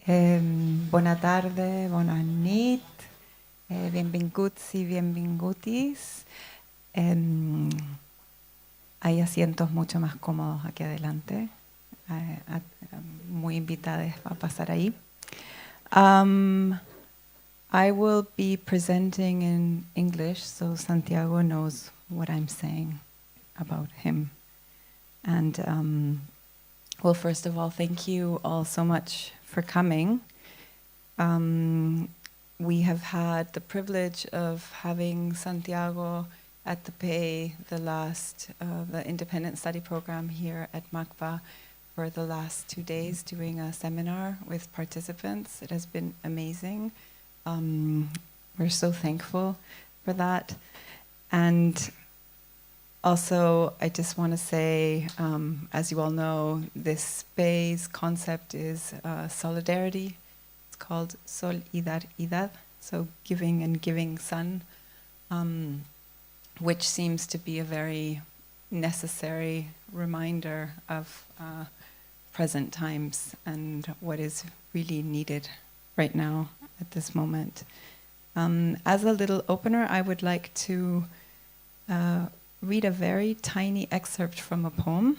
Bona tarda, bona nit, benvinguts y benvingutis. Hay asientos mucho más cómodos aquí adelante, muy invitadas a pasar ahí. I will be presenting in English, so Santiago knows what I'm saying about him. And well, first of all, thank you all so much for coming. We have had the privilege of having Santiago at the PAY, the independent study program here at MACBA, for the last 2 days doing a seminar with participants. It has been amazing. We're so thankful for that. And also, I just want to say, as you all know, this space concept is solidarity. It's called solidaridad, so giving and giving sun, which seems to be a very necessary reminder of present times and what is really needed right now at this moment. As a little opener, I would like to read a very tiny excerpt from a poem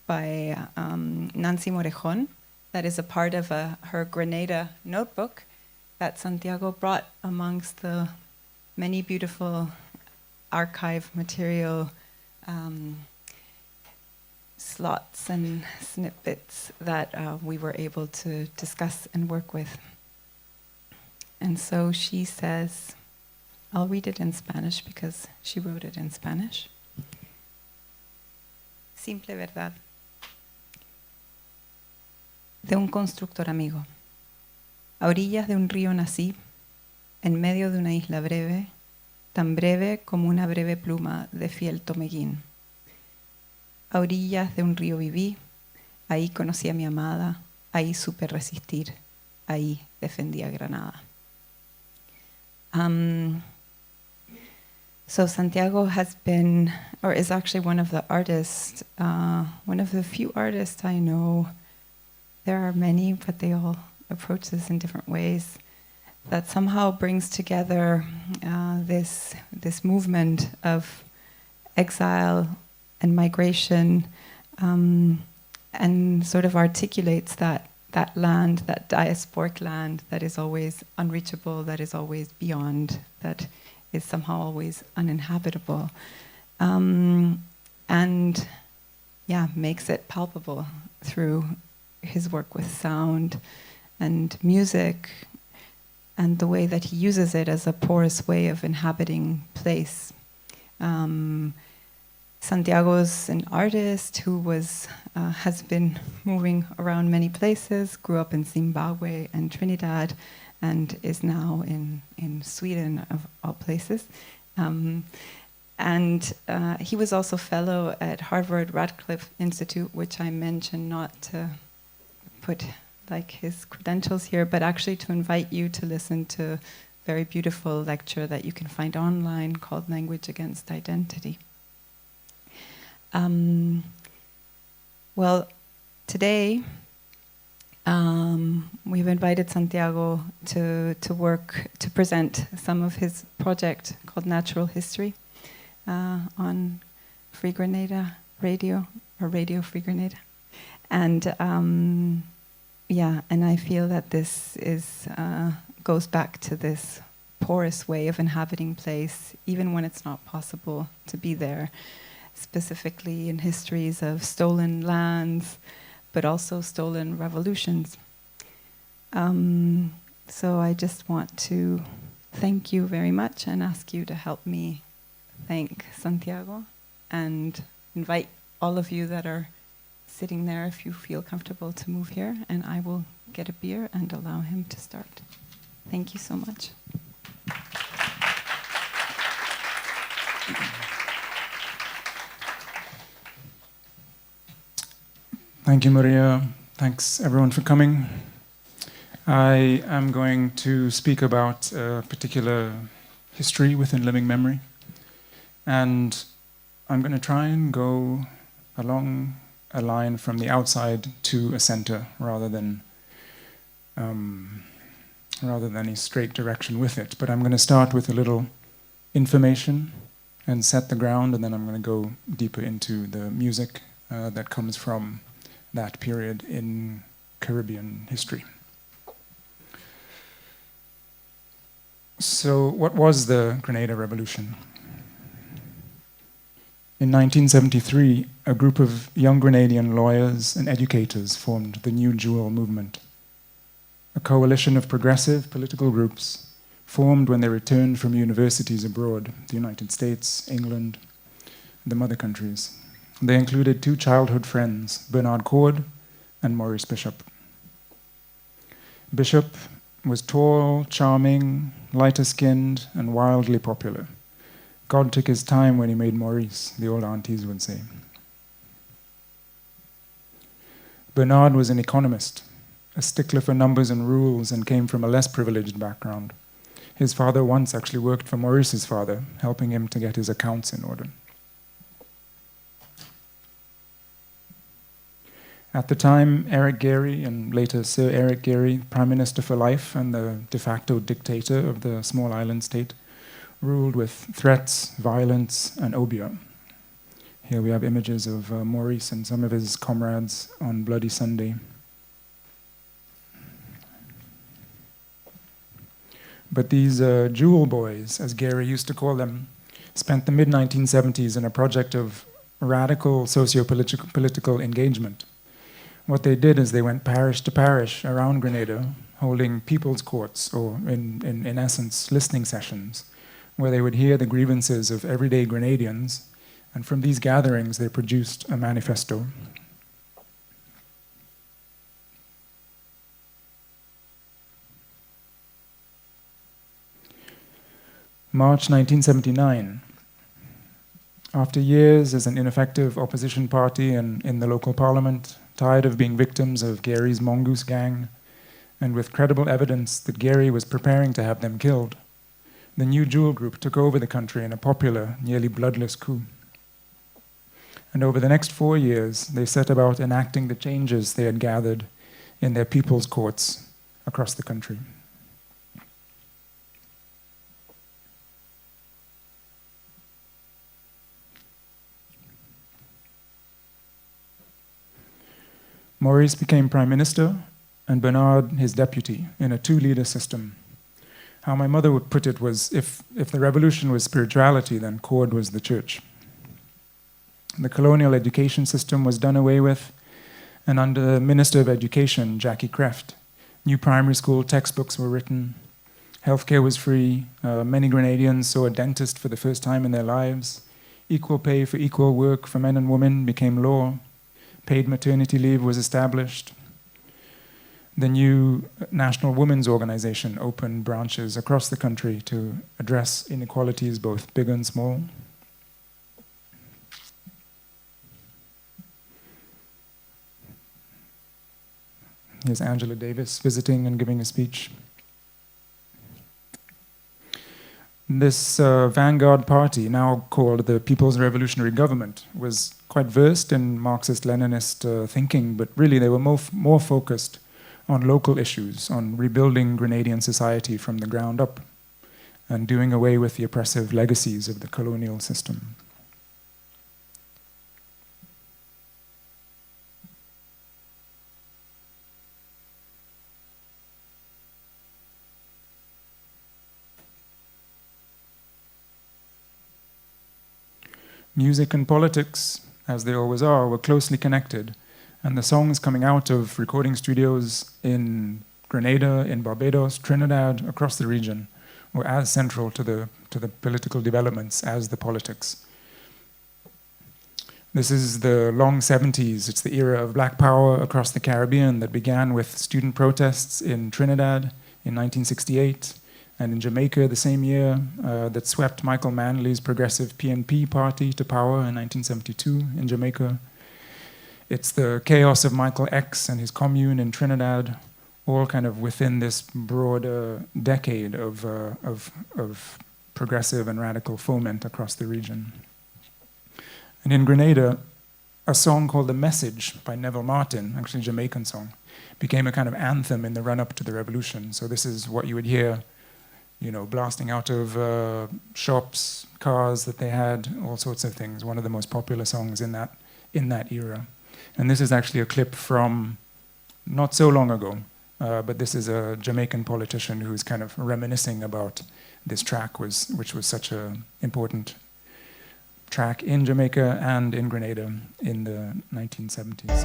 by Nancy Morejon that is a part of her Grenada notebook that Santiago brought amongst the many beautiful archive material slots and snippets that we were able to discuss and work with. And so she says, I'll read it in Spanish because she wrote it in Spanish. Simple verdad. De un constructor amigo. A orillas de un río nací, en medio de una isla breve, tan breve como una breve pluma de fiel tomeguín. A orillas de un río viví, ahí conocí a mi amada, ahí supe resistir, ahí defendí a Granada. So Santiago has been, or is actually one of the artists, one of the few artists I know. There are many, but they all approach this in different ways. That somehow brings together this movement of exile and migration, and sort of articulates that land, that diasporic land that is always unreachable, that is always beyond, that is somehow always uninhabitable, and makes it palpable through his work with sound and music, and the way that he uses it as a porous way of inhabiting place. Santiago's an artist who has been moving around many places, grew up in Zimbabwe and Trinidad, and is now in Sweden, of all places. And he was also fellow at Harvard Radcliffe Institute, which I mentioned not to put like his credentials here, but actually to invite you to listen to a very beautiful lecture that you can find online called Language Against Identity. Well, today we've invited Santiago to present some of his project called Natural History on Free Grenada Radio, or Radio Free Grenada. And and I feel that this goes back to this porous way of inhabiting place, even when it's not possible to be there, specifically in histories of stolen lands, but also stolen revolutions. So I just want to thank you very much and ask you to help me thank Santiago, and invite all of you that are sitting there, if you feel comfortable, to move here, and I will get a beer and allow him to start. Thank you so much. Thank you, Maria. Thanks, everyone, for coming. I am going to speak about a particular history within living memory. And I'm going to try and go along a line from the outside to a center, rather than rather than any straight direction with it. But I'm going to start with a little information and set the ground, and then I'm going to go deeper into the music that comes from that period in Caribbean history. So, what was the Grenada Revolution? In 1973, a group of young Grenadian lawyers and educators formed the New Jewel movement, a coalition of progressive political groups formed when they returned from universities abroad, the United States, England, the mother countries. They included two childhood friends, Bernard Cord and Maurice Bishop. Bishop was tall, charming, lighter-skinned, and wildly popular. God took his time when he made Maurice, the old aunties would say. Bernard was an economist, a stickler for numbers and rules, and came from a less privileged background. His father once actually worked for Maurice's father, helping him to get his accounts in order. At the time, Eric Gairy, and later Sir Eric Gairy, Prime Minister for life and the de facto dictator of the small island state, ruled with threats, violence, and obeah. Here we have images of Maurice and some of his comrades on Bloody Sunday. But these jewel boys, as Gairy used to call them, spent the mid-1970s in a project of radical socio-political engagement. What they did is they went parish to parish around Grenada, holding people's courts, or in essence, listening sessions, where they would hear the grievances of everyday Grenadians, and from these gatherings they produced a manifesto. March 1979. After years as an ineffective opposition party in the local parliament, tired of being victims of Gairy's mongoose gang, and with credible evidence that Gairy was preparing to have them killed, the New Jewel Group took over the country in a popular, nearly bloodless coup. And over the next 4 years, they set about enacting the changes they had gathered in their people's courts across the country. Maurice became Prime Minister, and Bernard his deputy, in a two-leader system. How my mother would put it was, if the revolution was spirituality, then Cord was the church. The colonial education system was done away with, and under the Minister of Education, Jackie Kreft, new primary school textbooks were written, healthcare was free, many Grenadians saw a dentist for the first time in their lives, equal pay for equal work for men and women became law, paid maternity leave was established. The new National Women's Organization opened branches across the country to address inequalities, both big and small. Here's Angela Davis visiting and giving a speech. This vanguard party, now called the People's Revolutionary Government, was quite versed in Marxist-Leninist thinking, but really they were more focused on local issues, on rebuilding Grenadian society from the ground up, and doing away with the oppressive legacies of the colonial system. Music and politics, as they always are, were closely connected, and the songs coming out of recording studios in Grenada, in Barbados, Trinidad, across the region, were as central to the political developments as the politics. This is the long 70s. It's the era of Black Power across the Caribbean that began with student protests in Trinidad in 1968, and in Jamaica the same year, that swept Michael Manley's progressive PNP party to power in 1972 in Jamaica. It's the chaos of Michael X and his commune in Trinidad, all kind of within this broader decade of progressive and radical foment across the region. And in Grenada, a song called The Message by Neville Martin, actually a Jamaican song, became a kind of anthem in the run-up to the revolution. So this is what you would hear, blasting out of shops, cars that they had, all sorts of things. One of the most popular songs in that era. And this is actually a clip from not so long ago, but this is a Jamaican politician who's kind of reminiscing about this track, which was such an important track in Jamaica and in Grenada in the 1970s.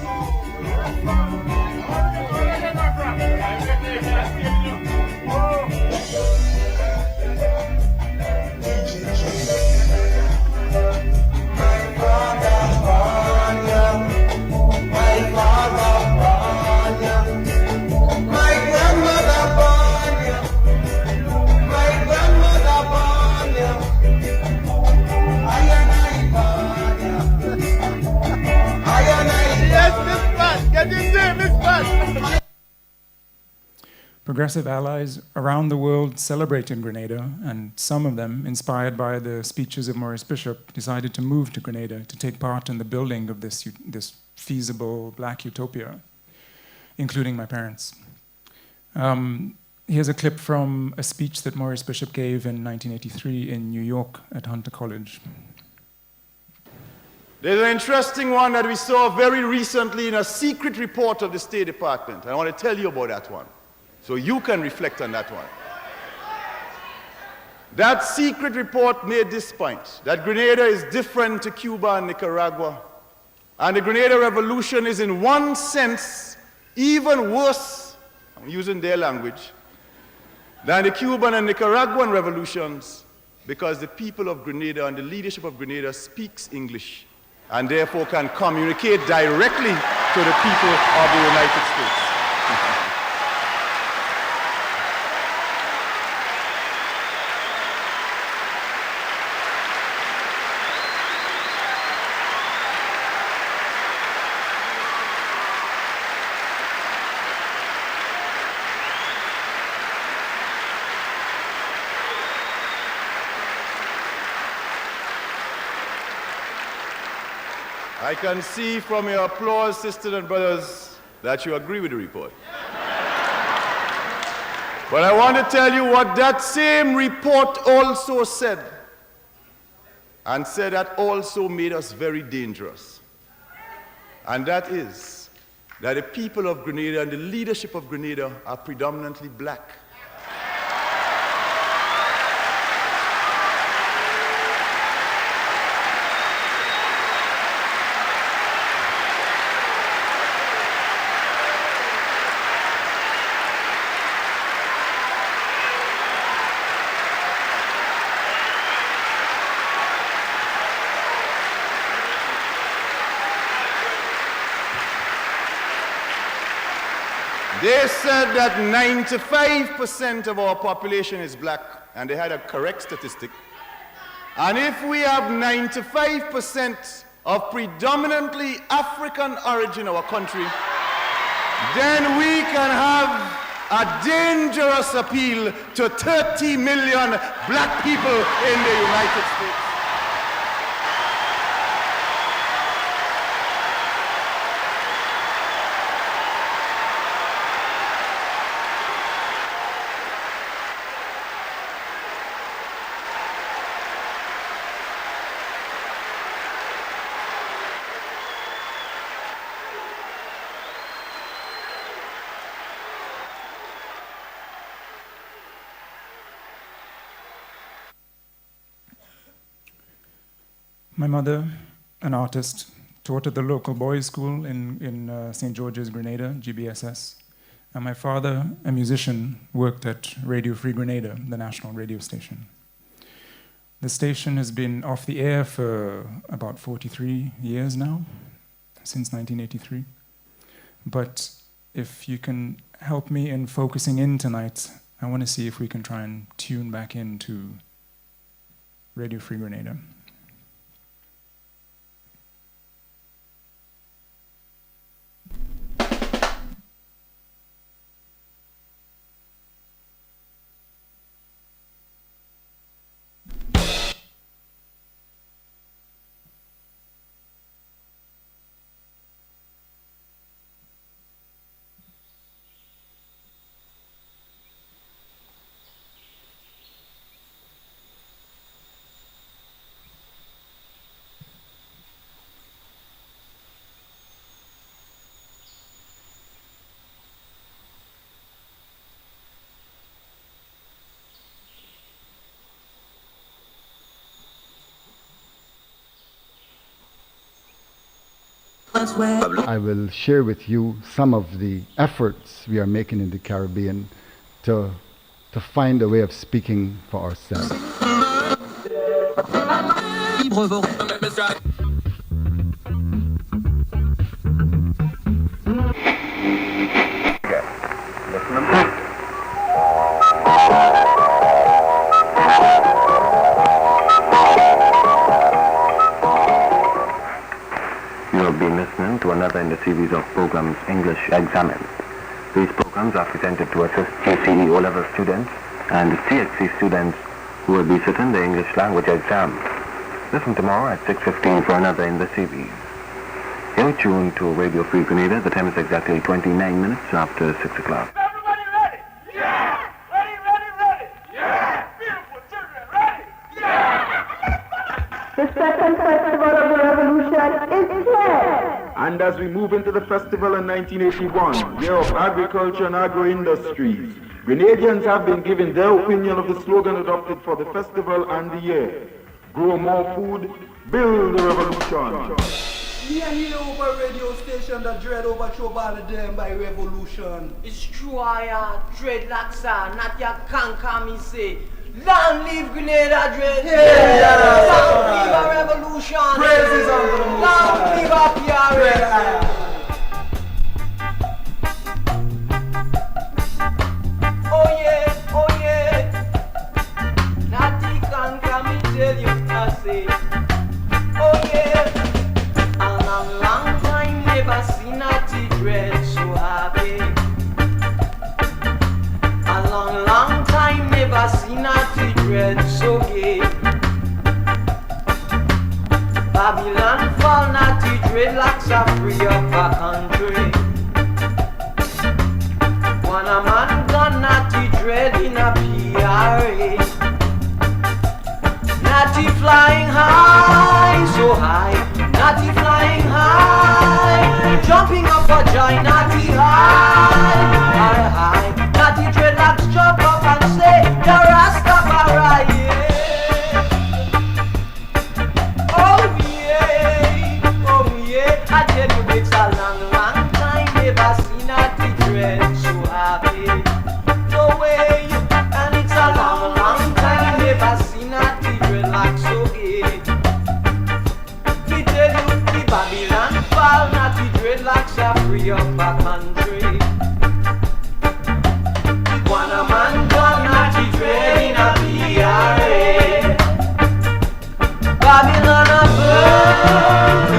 Progressive allies around the world celebrated Grenada, and some of them, inspired by the speeches of Maurice Bishop, decided to move to Grenada to take part in the building of this feasible black utopia, including my parents. Here's a clip from a speech that Maurice Bishop gave in 1983 in New York at Hunter College. There's an interesting one that we saw very recently in a secret report of the State Department. I want to tell you about that one, so you can reflect on that one. That secret report made this point, that Grenada is different to Cuba and Nicaragua, and the Grenada Revolution is in one sense even worse, I'm using their language, than the Cuban and Nicaraguan revolutions, because the people of Grenada and the leadership of Grenada speaks English and therefore can communicate directly to the people of the United States. I can see from your applause, sisters and brothers, that you agree with the report. But I want to tell you what that same report also said, and said that also made us very dangerous. And that is that the people of Grenada and the leadership of Grenada are predominantly black. They said that 95% of our population is black, and they had a correct statistic. And if we have 95% of predominantly African origin in our country, then we can have a dangerous appeal to 30 million black people in the United States. My mother, an artist, taught at the local boys' school in St. George's, Grenada, GBSS. And my father, a musician, worked at Radio Free Grenada, the national radio station. The station has been off the air for about 43 years now, since 1983. But if you can help me in focusing in tonight, I want to see if we can try and tune back into Radio Free Grenada. I will share with you some of the efforts we are making in the Caribbean to find a way of speaking for ourselves. You have been listening to another in the series of programs English Examines. These programs are presented to assist GCE O-level students and CXC students who will be sitting the English language exam. Listen tomorrow at 6:15 for another in the series. You're tuned to Radio Free Grenada. The time is exactly 29 minutes after 6 o'clock. Everybody ready? Yeah! Ready, ready, ready! Yeah! Beautiful children, ready? Yeah! The second festival of the Revolution is here. And as we move into the festival in 1981, year of agriculture and agro-industries, Grenadians have been given their opinion of the slogan adopted for the festival and the year. Grow more food, build the revolution. Me and you over radio station that dread overthrow all of them by revolution. It's true, I dreadlocks are not your canker, me say. Long live Grenada dread. Yeah. Long live a revolution. Praises unto the Most Long High. live a PRS. Oh yeah. Natty canker, me tell you, I say. Oh yeah. A long time never seen Natty dread so happy. A long time never seen Natty dread so gay. Babylon fall, Natty dreadlocks are free of a country. One a man gone, Natty dread in a PRA. Natty flying high, so high. Natty flying high, jumping up a giant. Natty high. Natty dreadlocks jump up and say, the Rastafari, yeah. Oh yeah, I tell you it's a long time never seen Natty dread so happy. No way, and it's a long time never seen Natty dreadlocks so gay. Me tell you, the Babylon fall, Natty dreadlocks are free of a country. One a man gone, Natty dread in a PRA. Babylon a burn,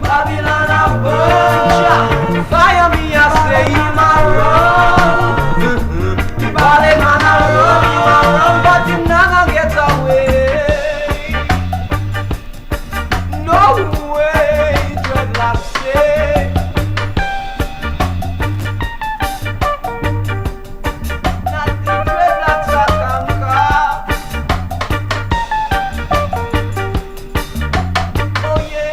Babylon a burn. Fire me, I say him a run. The body man a run, but him not gonna get away. No way, dreadlocks say. Not the dreadlocks a conquer. Oh yeah.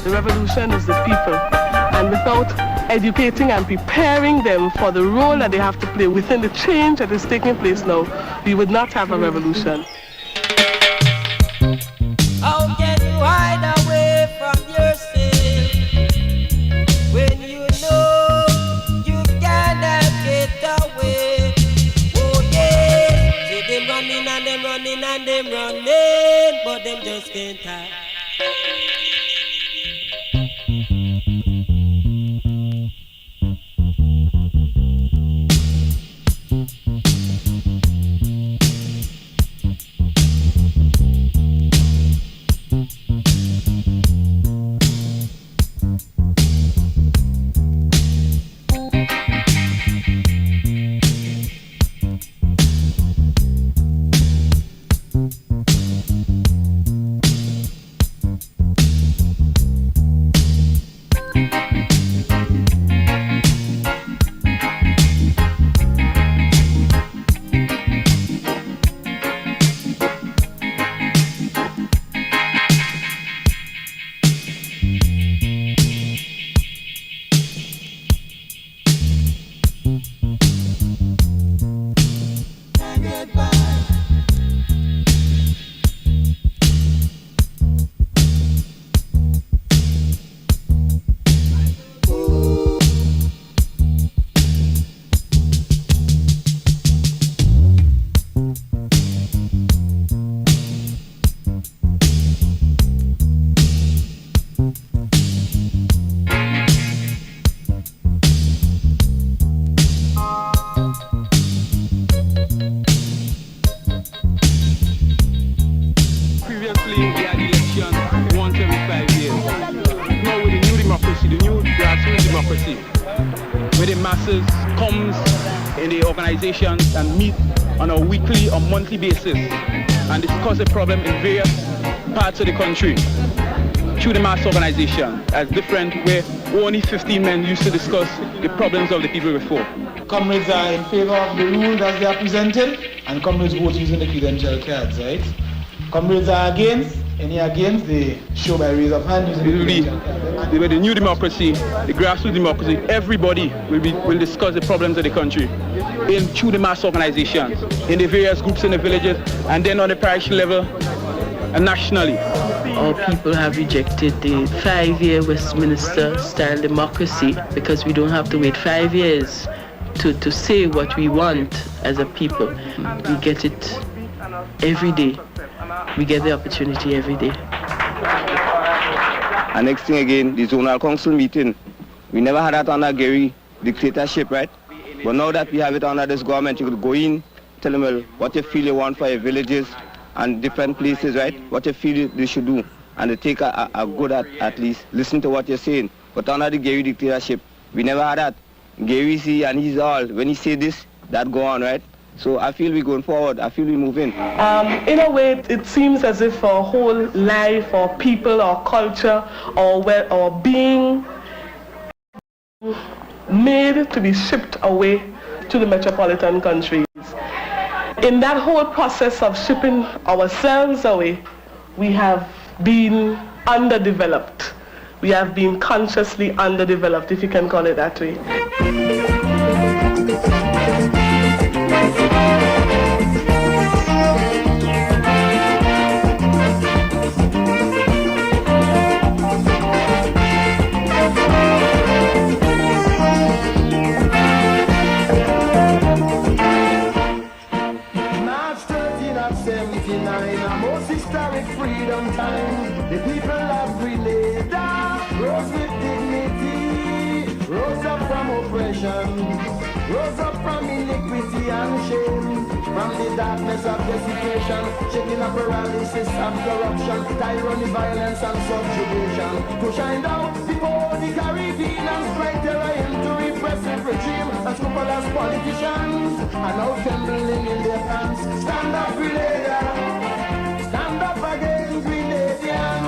The revolution is the people, and without educating and preparing them for the role that they have to play within the change that is taking place now, we would not have a revolution. How can you hide away from yourself when you know you cannot get away? Oh yeah, see them running and them running and them running, but them just can't hide. where the masses comes in the organizations and meet on a weekly or monthly basis and discuss the problem in various parts of the country through the mass organization as different, where only 15 men used to discuss the problems of the people before. Comrades are in favor of the rules as they are presented, and comrades vote using the credential cards, right? Comrades are against, any against, they show by raise of hand using the credential cards. With the new democracy, the grassroots democracy, everybody will discuss the problems of the country through the mass organizations, in the various groups in the villages, and then on the parish level and nationally. Our people have rejected the 5-year Westminster-style democracy because we don't have to wait 5 years to say what we want as a people. We get it every day. We get the opportunity every day. And next thing again, the zonal council meeting. We never had that under Gary dictatorship, right? But now that we have it under this government, you could go in, tell them, well, what you feel you want for your villages and different places, right? What you feel they should do. And they take a good at least listen to what you're saying. But under the Gary dictatorship, we never had that. Gary see and he's all, when he say this, that go on, right? So I feel we're going forward. I feel we're moving. In a way, it seems as if our whole life, or people, or culture, or being made to be shipped away to the metropolitan countries. In that whole process of shipping ourselves away, we have been underdeveloped. We have been consciously underdeveloped, if you can call it that way. The people of Grenada rose with dignity, rose up from oppression, rose up from iniquity and shame, from the darkness of desecration, shaking up paralysis of corruption, tyranny, violence and subjugation, to shine out before the Caribbean and strike terror into repressive regime and scrupulous politicians, and now trembling in their pants. Stand up, Grenada, stand up against Grenadian.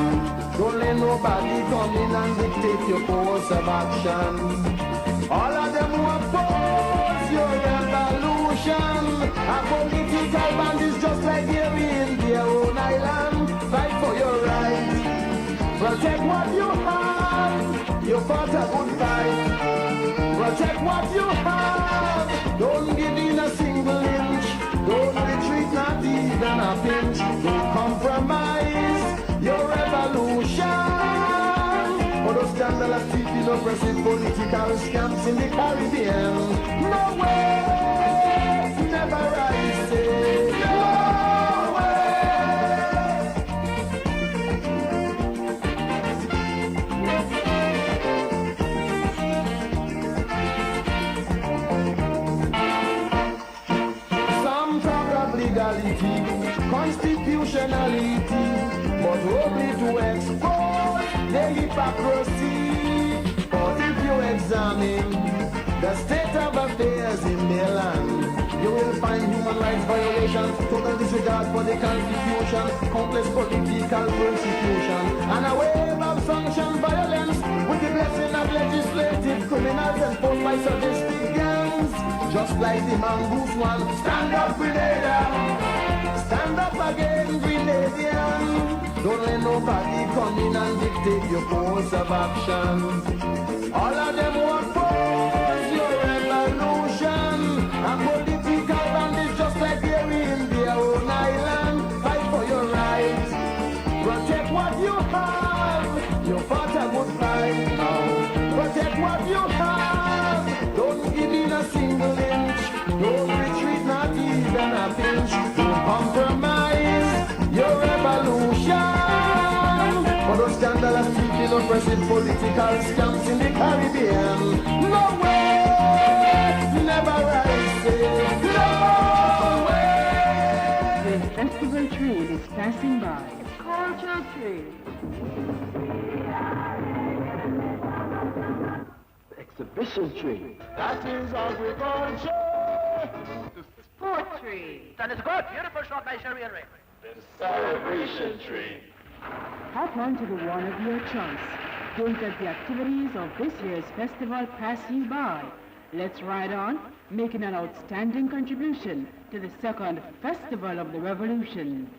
Don't let nobody come in and dictate your course of action. All of them who oppose your revolution are political bandits just like here in their own island. Fight for your rights, protect what you have. You fought a good fight. Protect what you have. Don't give in a single inch. Don't retreat, not even a pinch. Don't compromise your revolution. For those scandalous TV, oppressive political scams in the Caribbean. No way, never I say. No way. Some talk of legality, constitutionality, but only to expose the hypocrisy. But if you examine the state of affairs in their land, you will find human rights violations, total disregard for the Constitution, complex political persecution, and a wave of sanctioned violence with the blessing of legislative criminals enforced by sadistic gangs. Just like the mongoose one, stand up, Grenada, stand up against Grenadian. Don't let nobody come in and dictate your course of action. All of them who oppose your revolution and political bandits just like here in their own island. Fight for your rights, protect what you have. You fought a good fight now. Protect what you have. Don't give in a single inch. Don't retreat, not even a pinch. Don't compromise your revolution. For those scandalous people, oppressive political scams in the Caribbean. No way, never I say. No way. The festival train is passing by. It's cultural train. exhibition tree. That is agriculture. Sport tree. That is good. Beautiful shot by Sherry Henry. The celebration tree. Hop on to the one of your choice. Don't let the activities of this year's festival pass you by. Let's ride on, making an outstanding contribution to the second Festival of the Revolution.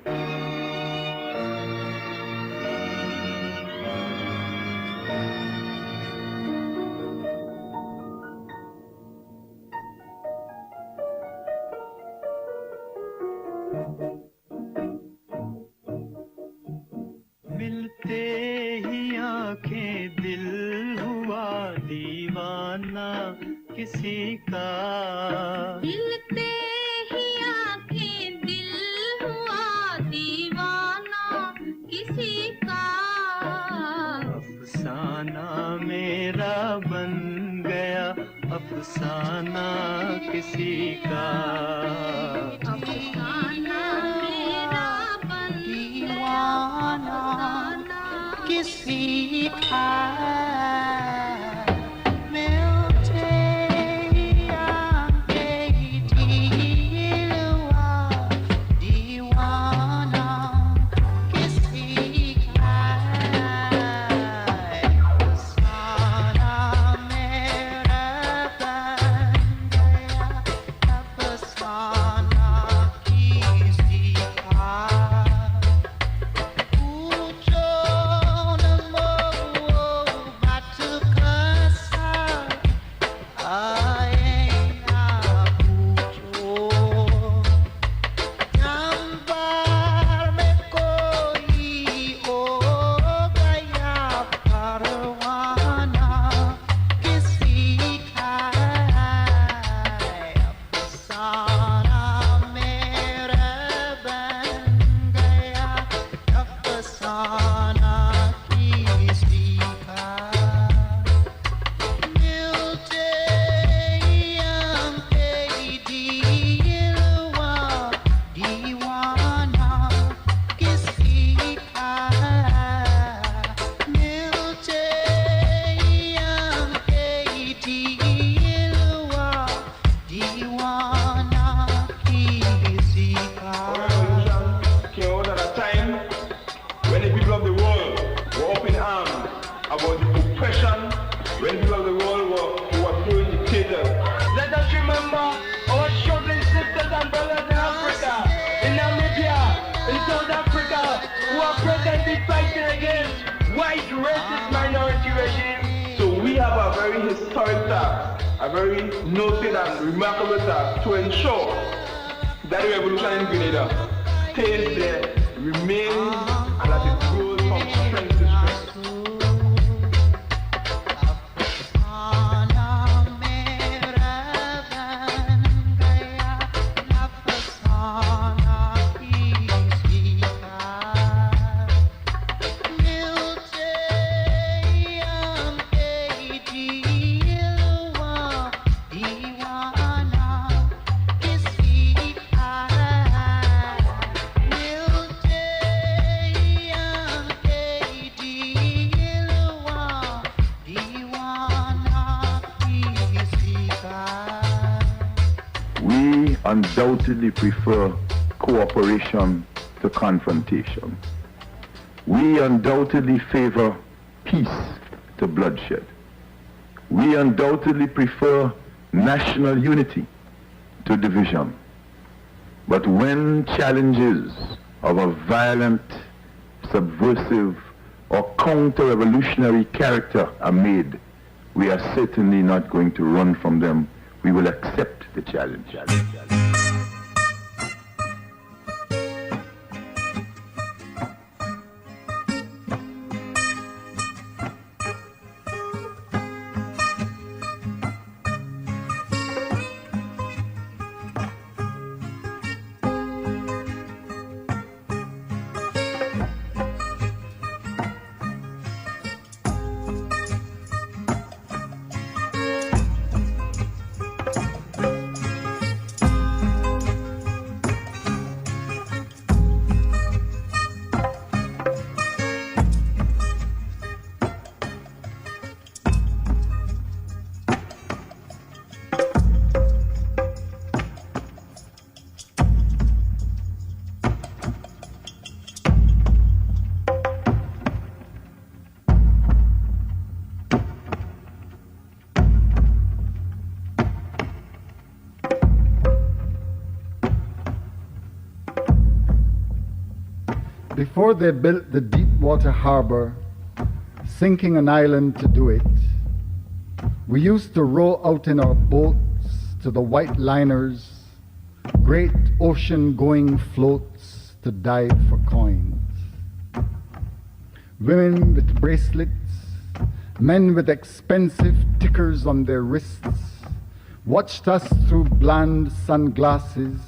मिलते ही आंखें दिल हुआ दीवाना किसी का मिलते ही आंखें दिल हुआ दीवाना किसी का अफसाना मेरा बन गया अफसाना किसी का अफसाना मेरा बन दीवाना किसी का A very noted and remarkable task to ensure that the revolution in Grenada stays there, remains, and that it grows from strength to strength. Undoubtedly prefer cooperation to confrontation. We undoubtedly favor peace to bloodshed. We undoubtedly prefer national unity to division. But when challenges of a violent, subversive, or counter-revolutionary character are made, we are certainly not going to run from them. We will accept the challenge. Before they built the Deepwater Harbor, sinking an island to do it, we used to row out in our boats to the white liners, great ocean-going floats to dive for coins. Women with bracelets, men with expensive tickers on their wrists, watched us through bland sunglasses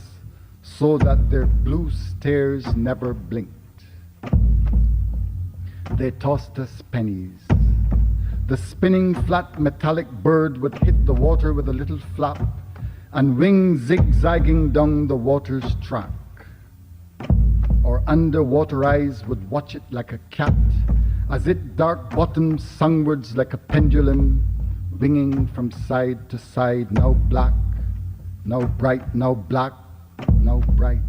so that their blue stares never blinked. They tossed us pennies. The spinning flat metallic bird would hit the water with a little flap and wing zigzagging down the water's track. Our underwater eyes would watch it like a cat as it dark-bottomed sungwards like a pendulum, winging from side to side, now black, now bright, now black, now bright,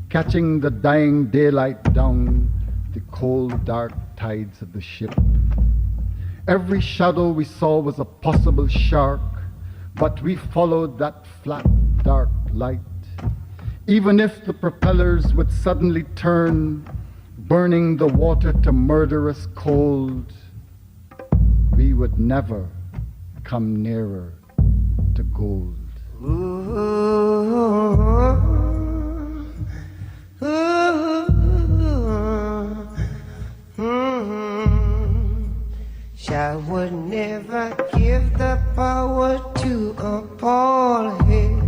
catching the dying daylight down the cold, dark tides of the ship. Every shadow we saw was a possible shark, but we followed that flat, dark light. Even if the propellers would suddenly turn, burning the water to murder us cold, we would never come nearer to gold. I would never give the power to a bald head.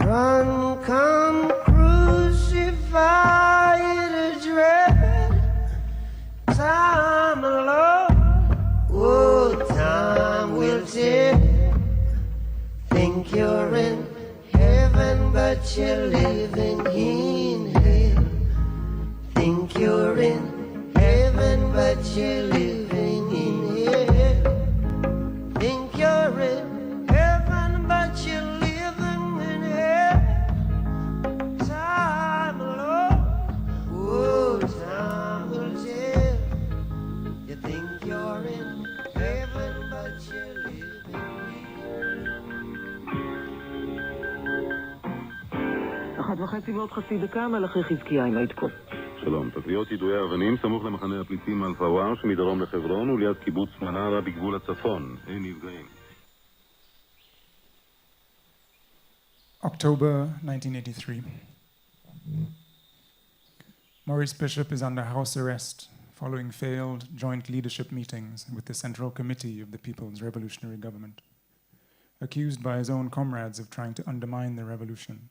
Run, come, crucify the dread. Time alone, oh, time will tell. Think you're in heaven, but you're living in hell. Think you're in heaven, but you're living in hell. Think you're in heaven, but you're living in hell. Time alone, oh, time will tell. You think you're in heaven, but you're living in אחת וחצי ועוד חצי דקה, מלאכי חזקיה עם העדכון. שלום, תקריות יידויי אבנים סמוך למחנה הפליטים אל-פוואר שמדרום לחברון וליד קיבוץ מנרה בגבול הצפון. אין נפגעים. October 1983. Maurice Bishop is under house arrest following failed joint leadership meetings with the Central Committee of the People's Revolutionary Government, accused by his own comrades of trying to undermine the revolution.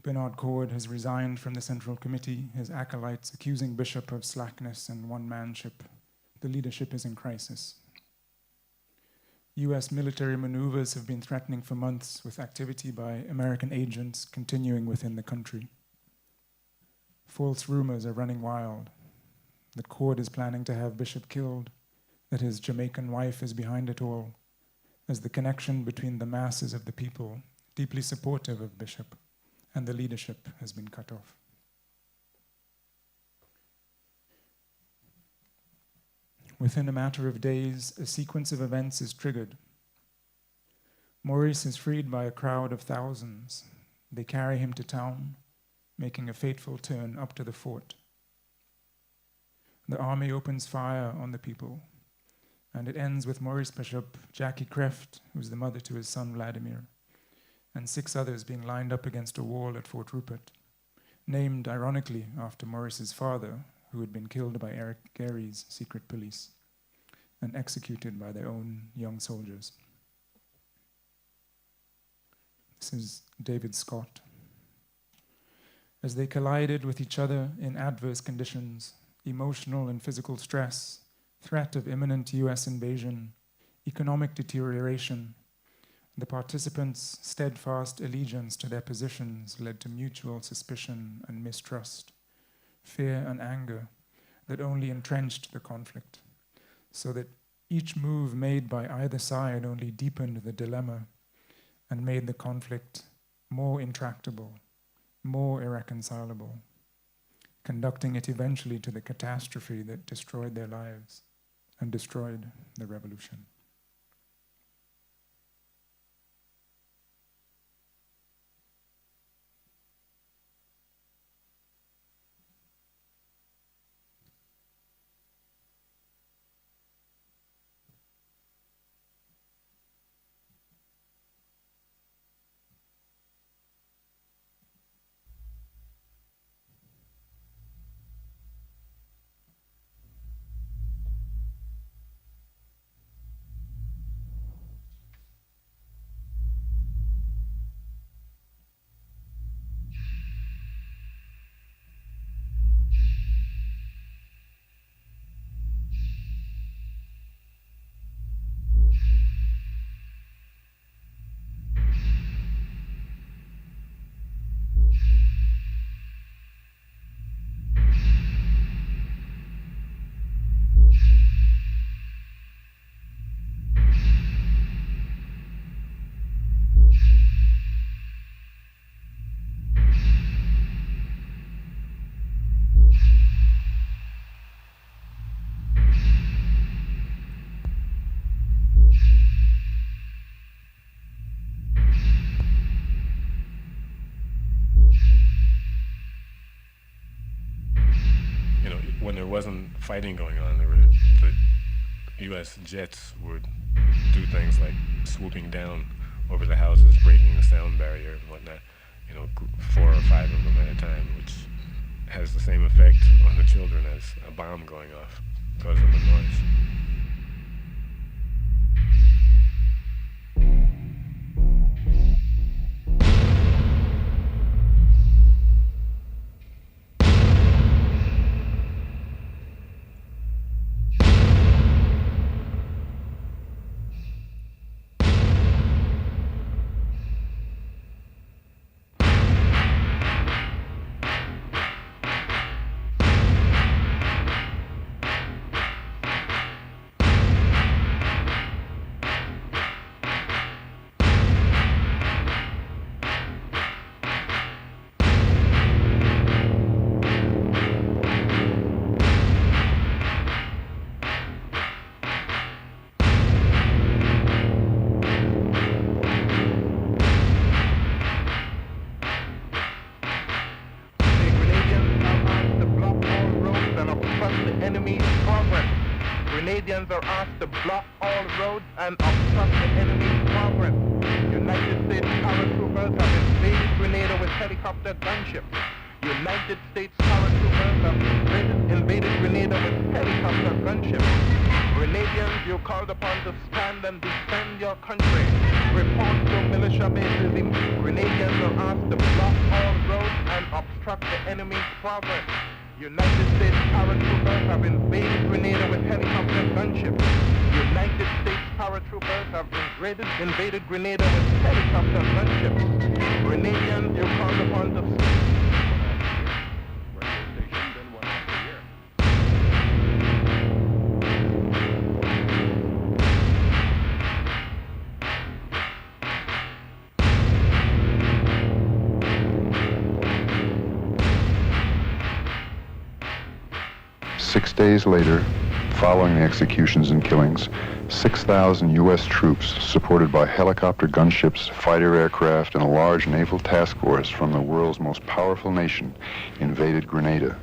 Bernard Cord has resigned from the Central Committee, his acolytes accusing Bishop of slackness and one-manship. The leadership is in crisis. US military maneuvers have been threatening for months, with activity by American agents continuing within the country. False rumors are running wild that Cord is planning to have Bishop killed, that his Jamaican wife is behind it all, as the connection between the masses of the people, deeply supportive of Bishop, and the leadership has been cut off. Within a matter of days, a sequence of events is triggered. Maurice is freed by a crowd of thousands. They carry him to town, making a fateful turn up to the fort. The army opens fire on the people, and it ends with Maurice Bishop, Jackie Kreft, who's the mother to his son Vladimir, and 6 others being lined up against a wall at Fort Rupert, named ironically after Maurice's father, who had been killed by Eric Gary's secret police and executed by their own young soldiers. This is David Scott. As they collided with each other in adverse conditions, emotional and physical stress, threat of imminent US invasion, economic deterioration, the participants' steadfast allegiance to their positions led to mutual suspicion and mistrust, fear and anger that only entrenched the conflict, so that each move made by either side only deepened the dilemma and made the conflict more intractable, more irreconcilable, conducting it eventually to the catastrophe that destroyed their lives and destroyed the revolution. fighting going on. The U.S. jets would do things like swooping down over the houses, breaking the sound barrier and whatnot, 4 or 5 of them at a time, which has the same effect on the children as a bomb going off because of the noise. Grenadians are asked to block all roads and obstruct the enemy's progress. United States paratroopers have invaded Grenada with helicopter gunships. United States paratroopers have invaded Grenada with helicopter gunships. Grenadians, you're called upon to stand and defend your country. Report to militia bases. Grenadians are asked to block all roads and obstruct the enemy's progress. United States paratroopers have invaded Grenada with helicopter gunships. United States paratroopers have invaded Grenada with helicopter gunships. Grenadians, you're called upon to... 6 days later, following the executions and killings, 6,000 U.S. troops, supported by helicopter gunships, fighter aircraft, and a large naval task force from the world's most powerful nation, invaded Grenada,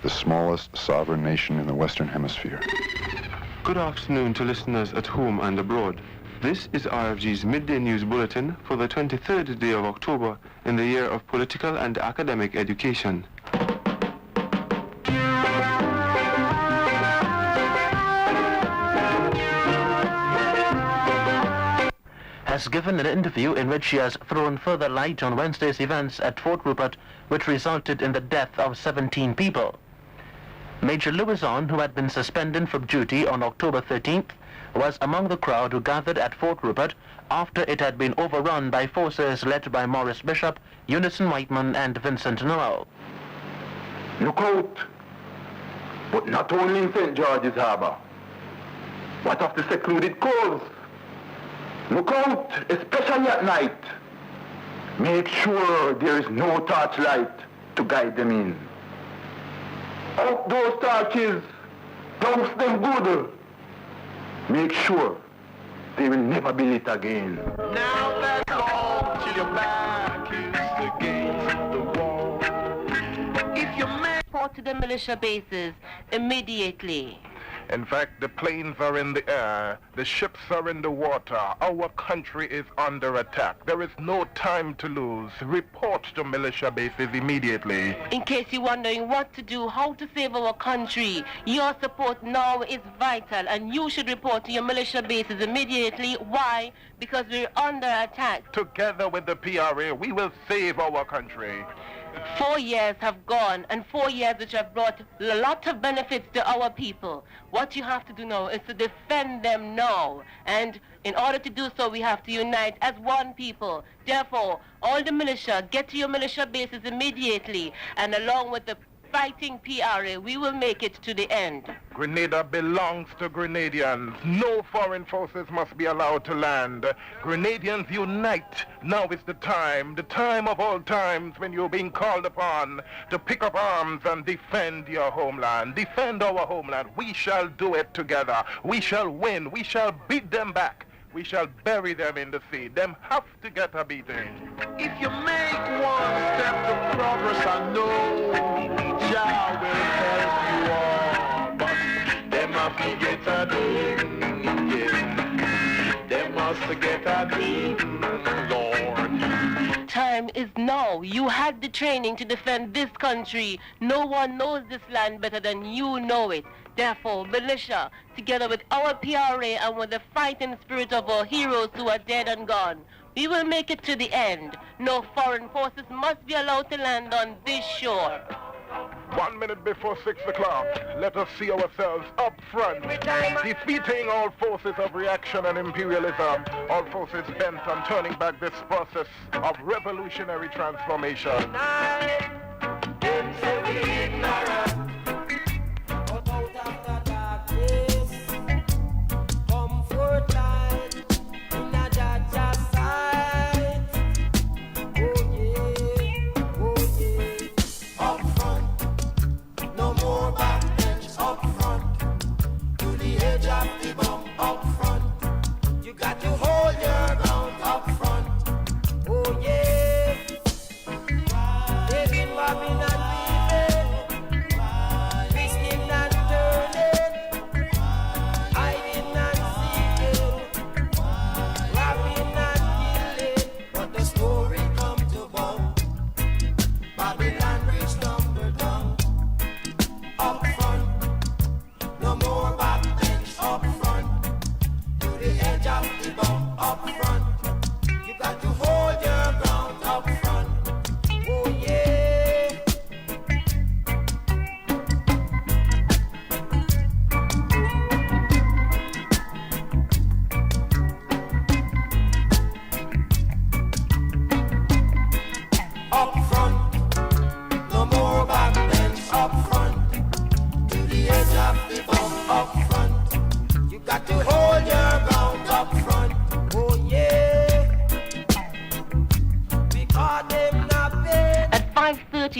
the smallest sovereign nation in the Western Hemisphere. Good afternoon to listeners at home and abroad. This is RFG's Midday News Bulletin for the 23rd day of October in the year of political and academic education. Has given an interview in which she has thrown further light on Wednesday's events at Fort Rupert, which resulted in the death of 17 people. Major Lewison, who had been suspended from duty on October 13th, was among the crowd who gathered at Fort Rupert after it had been overrun by forces led by Maurice Bishop, Unison Whiteman, and Vincent Noel. Look out! But not only in St. George's Harbour. What of the secluded coves? Look out, especially at night. Make sure there is no torchlight to guide them in. Out those torches, douse them good. Make sure they will never be lit again. Now let's all till your back is against the wall. If you may report to the militia bases immediately. In fact, the planes are in the air, the ships are in the water. Our country is under attack. There is no time to lose. Report to militia bases immediately. In case you're wondering what to do, how to save our country, your support now is vital, and you should report to your militia bases immediately. Why? Because we're under attack. Together with the PRA, we will save our country. 4 years have gone, and 4 years which have brought a lot of benefits to our people. What you have to do now is to defend them now. And in order to do so, we have to unite as one people. Therefore, all the militia, get to your militia bases immediately. And along with the fighting PRA, we will make it to the end. Grenada belongs to Grenadians. No foreign forces must be allowed to land. Grenadians unite. Now is the time of all times, when you're being called upon to pick up arms and defend your homeland. Defend our homeland. We shall do it together. We shall win. We shall beat them back. We shall bury them in the sea. Them have to get a beating. If you make one step to progress, I know Jah will help you all. But have to get a ding, yeah. They must get a ding, Lord. Time is now. You had the training to defend this country. No one knows this land better than you know it. Therefore, militia, together with our PRA and with the fighting spirit of our heroes who are dead and gone, we will make it to the end. No foreign forces must be allowed to land on this shore. 1 minute before 6 o'clock, let us see ourselves up front, defeating all forces of reaction and imperialism, all forces bent on turning back this process of revolutionary transformation.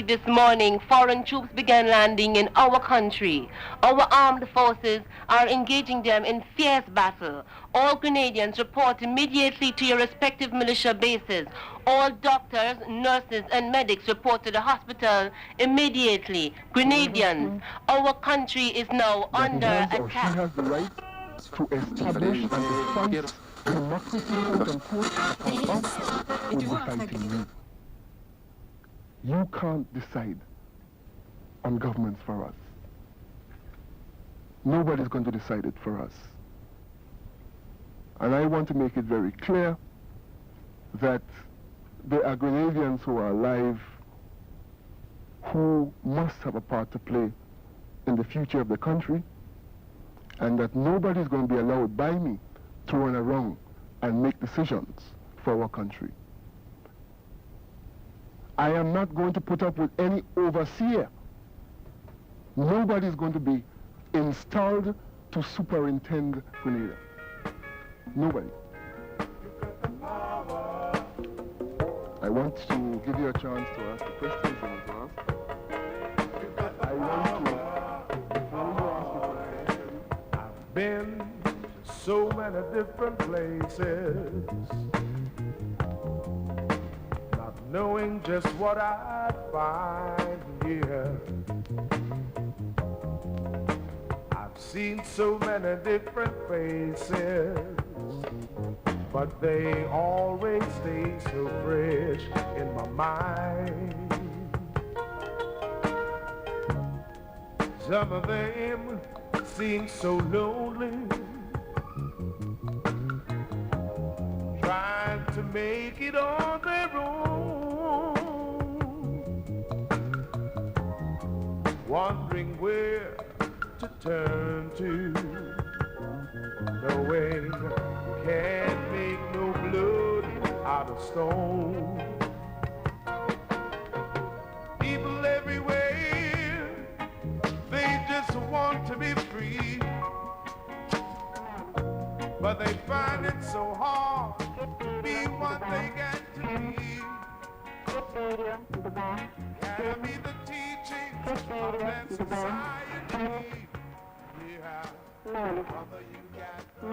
This morning, foreign troops began landing in our country. Our armed forces are engaging them in fierce battle. All Grenadians report immediately to your respective militia bases. All doctors, nurses, and medics report to the hospital immediately. Grenadians, our country is now under attack. She has the right to establish and defend democracy and upon us will be fighting me. You can't decide on governments for us. Nobody's going to decide it for us. And I want to make it very clear that there are Grenadians who are alive who must have a part to play in the future of the country, and that nobody's going to be allowed by me to run around and make decisions for our country. I am not going to put up with any overseer. Nobody's going to be installed to superintend Grenada. Nobody. I want to give you a chance to ask the questions you want to ask. I want to, before you ask the question, I've been so many different places, knowing just what I'd find here. I've seen so many different faces, but they always stay so fresh in my mind. Some of them seem so lonely, trying to make it on their own, wondering where to turn to, knowing you can't make no blood out of stone. People everywhere, they just want to be free, but they find it so hard to be what they got to be. Gotta be the teachings of that society. Yeah, mother, you got the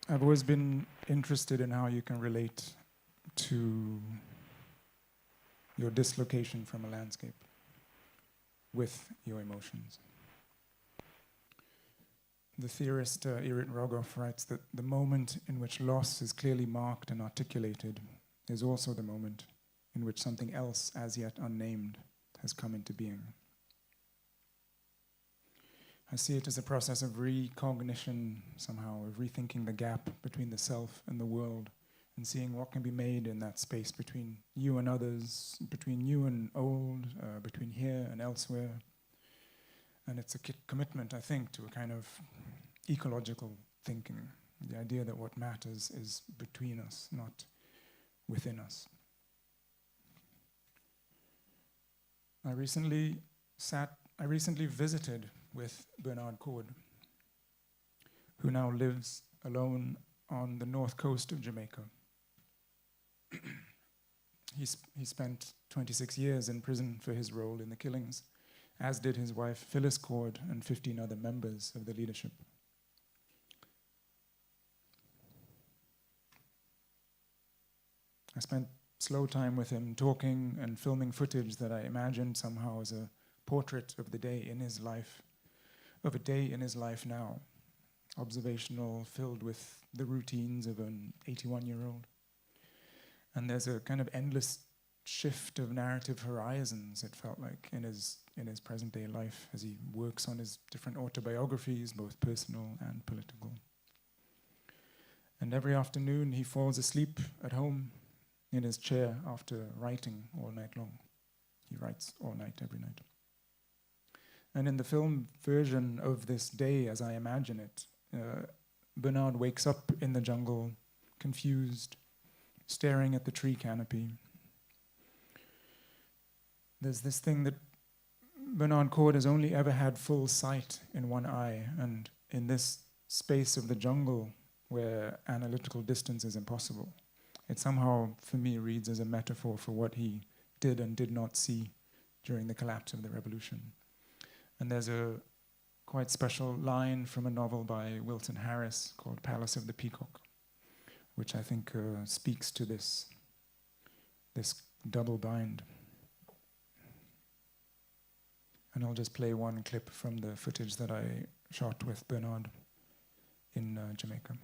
I've always been interested in how you can relate to your dislocation from a landscape with your emotions. The theorist Irit Rogoff writes that the moment in which loss is clearly marked and articulated is also the moment in which something else, as yet unnamed, has come into being. I see it as a process of recognition, somehow, of rethinking the gap between the self and the world, and seeing what can be made in that space between you and others, between you and old, between here and elsewhere. And it's a commitment, I think, to a kind of ecological thinking, the idea that what matters is between us, not within us. I recently visited with Bernard Cord, who now lives alone on the north coast of Jamaica. He spent 26 years in prison for his role in the killings, as did his wife Phyllis Cord and 15 other members of the leadership. I spent slow time with him, talking and filming footage that I imagined somehow as a portrait of the day in his life, of a day in his life now, observational, filled with the routines of an 81-year-old. And there's a kind of endless shift of narrative horizons, it felt like, in his present-day life as he works on his different autobiographies, both personal and political. And every afternoon he falls asleep at home in his chair after writing all night long. He writes all night, every night. And in the film version of this day, as I imagine it, Bernard wakes up in the jungle, confused, staring at the tree canopy. There's this thing that Bernard Cord has only ever had full sight in one eye, and in this space of the jungle where analytical distance is impossible, it somehow, for me, reads as a metaphor for what he did and did not see during the collapse of the revolution. And there's a quite special line from a novel by Wilson Harris called Palace of the Peacock, which I think speaks to this double bind. And I'll just play one clip from the footage that I shot with Bernard in Jamaica.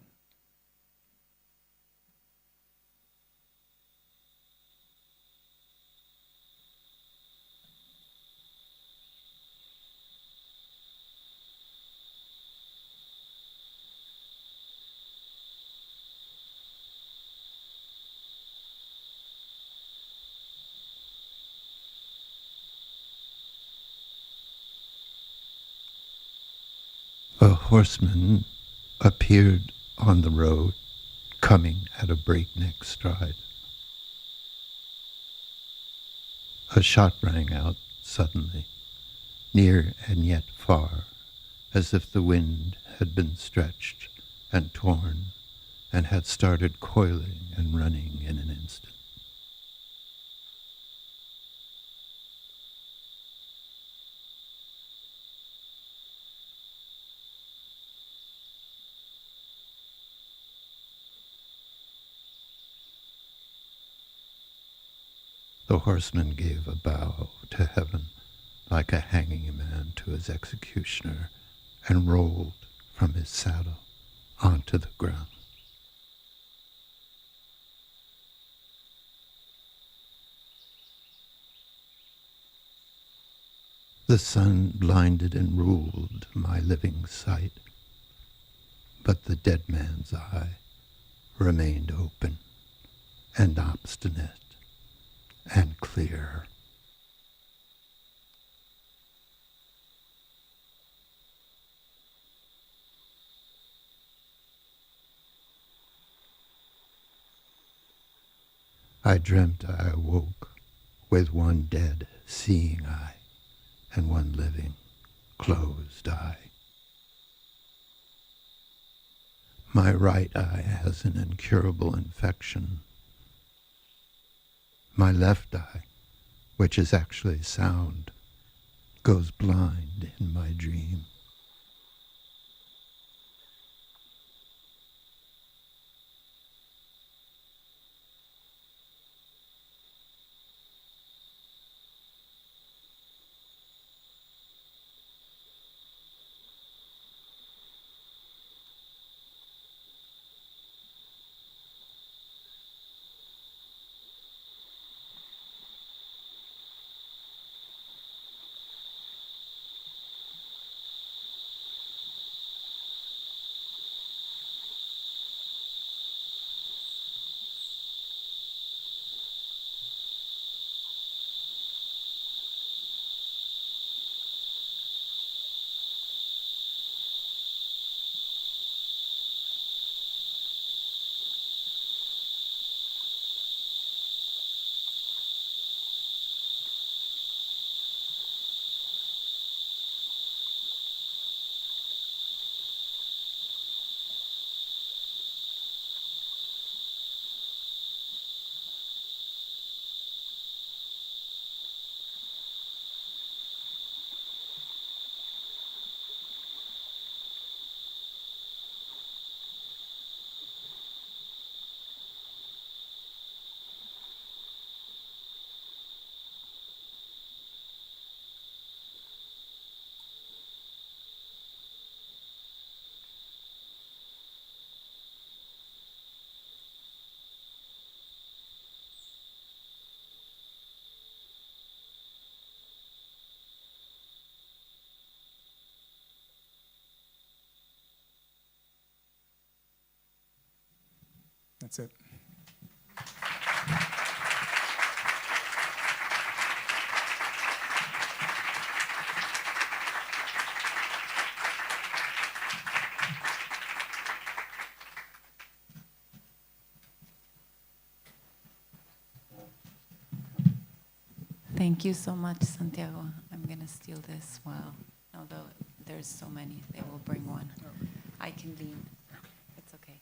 A horseman appeared on the road, coming at a breakneck stride. A shot rang out suddenly, near and yet far, as if the wind had been stretched and torn and had started coiling and running in an instant. The horseman gave a bow to heaven like a hanging man to his executioner and rolled from his saddle onto the ground. The sun blinded and ruled my living sight, but the dead man's eye remained open and obstinate and clear. I dreamt I awoke with one dead seeing eye and one living closed eye. My right eye has an incurable infection. My left eye, which is actually sound, goes blind in my dream. That's it. Thank you so much, Santiago. I'm going to steal this while, although there's so many, they will bring one. I can lean. It's okay.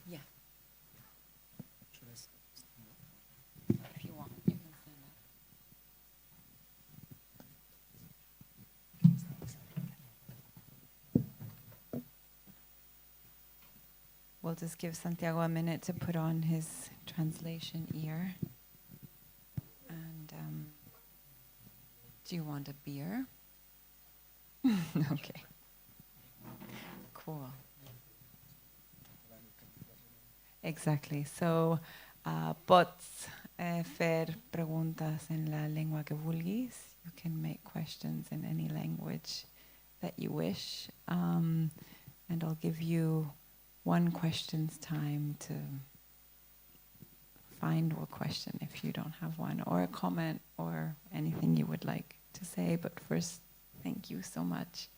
Yeah. If you want, you can stand up. We'll just give Santiago a minute to put on his translation ear. And do you want a beer? Okay. Cool. Exactly. So, pots fer preguntas en la lengua que vulguis. You can make questions in any language that you wish. And I'll give you 1 question's time to find a question if you don't have one, or a comment, or anything you would like to say. But first, thank you so much.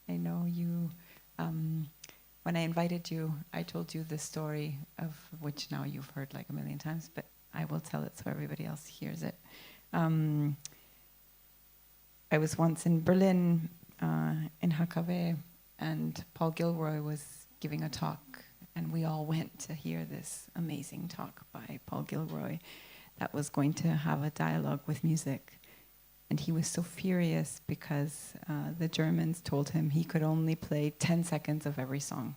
I know you, when I invited you, I told you the story of which now you've heard like a million times, but I will tell it so everybody else hears it. I was once in Berlin, in HKW, and Paul Gilroy was giving a talk, and we all went to hear this amazing talk by Paul Gilroy that was going to have a dialogue with music. And he was so furious because the Germans told him he could only play 10 seconds of every song.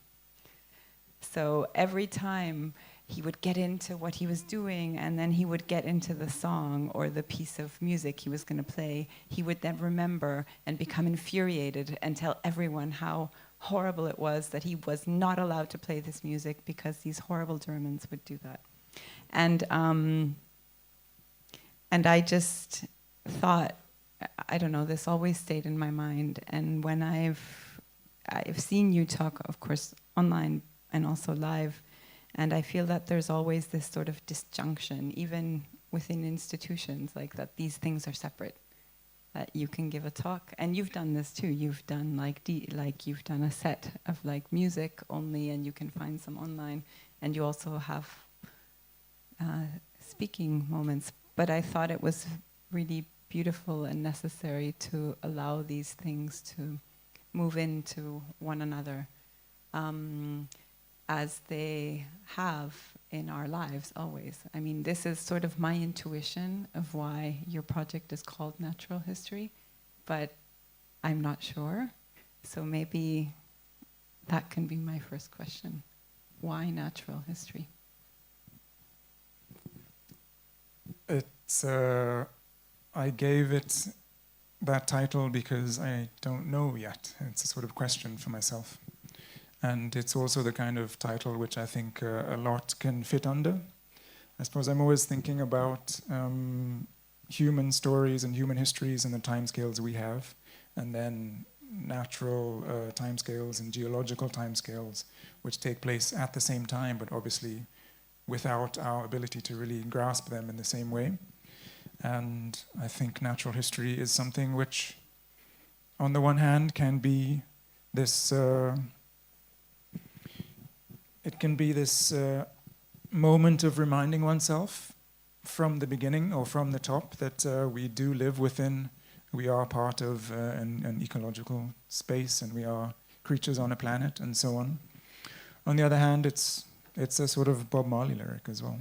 So every time he would get into what he was doing, and then he would get into the song or the piece of music he was going to play, he would then remember and become infuriated and tell everyone how horrible it was that he was not allowed to play this music because these horrible Germans would do that. And I just thought, I don't know, this always stayed in my mind. And when I've seen you talk, of course, online and also live, and I feel that there's always this sort of disjunction, even within institutions, like that these things are separate. That you can give a talk, and you've done this too. You've done you've done a set of like music only, and you can find some online. And you also have speaking moments, but I thought it was really beautiful and necessary to allow these things to move into one another, as they have in our lives always. I mean, this is sort of my intuition of why your project is called Natural History, but I'm not sure. So maybe that can be my first question. Why natural history? It's, I gave it that title because I don't know yet. It's a sort of question for myself. And it's also the kind of title which I think a lot can fit under. I suppose I'm always thinking about human stories and human histories and the timescales we have, and then natural timescales and geological timescales which take place at the same time, but obviously without our ability to really grasp them in the same way. And I think natural history is something which, on the one hand, can be this it can be this moment of reminding oneself from the beginning or from the top that we do live within, we are part of an ecological space, and we are creatures on a planet and so on. On the other hand, it's a sort of Bob Marley lyric as well.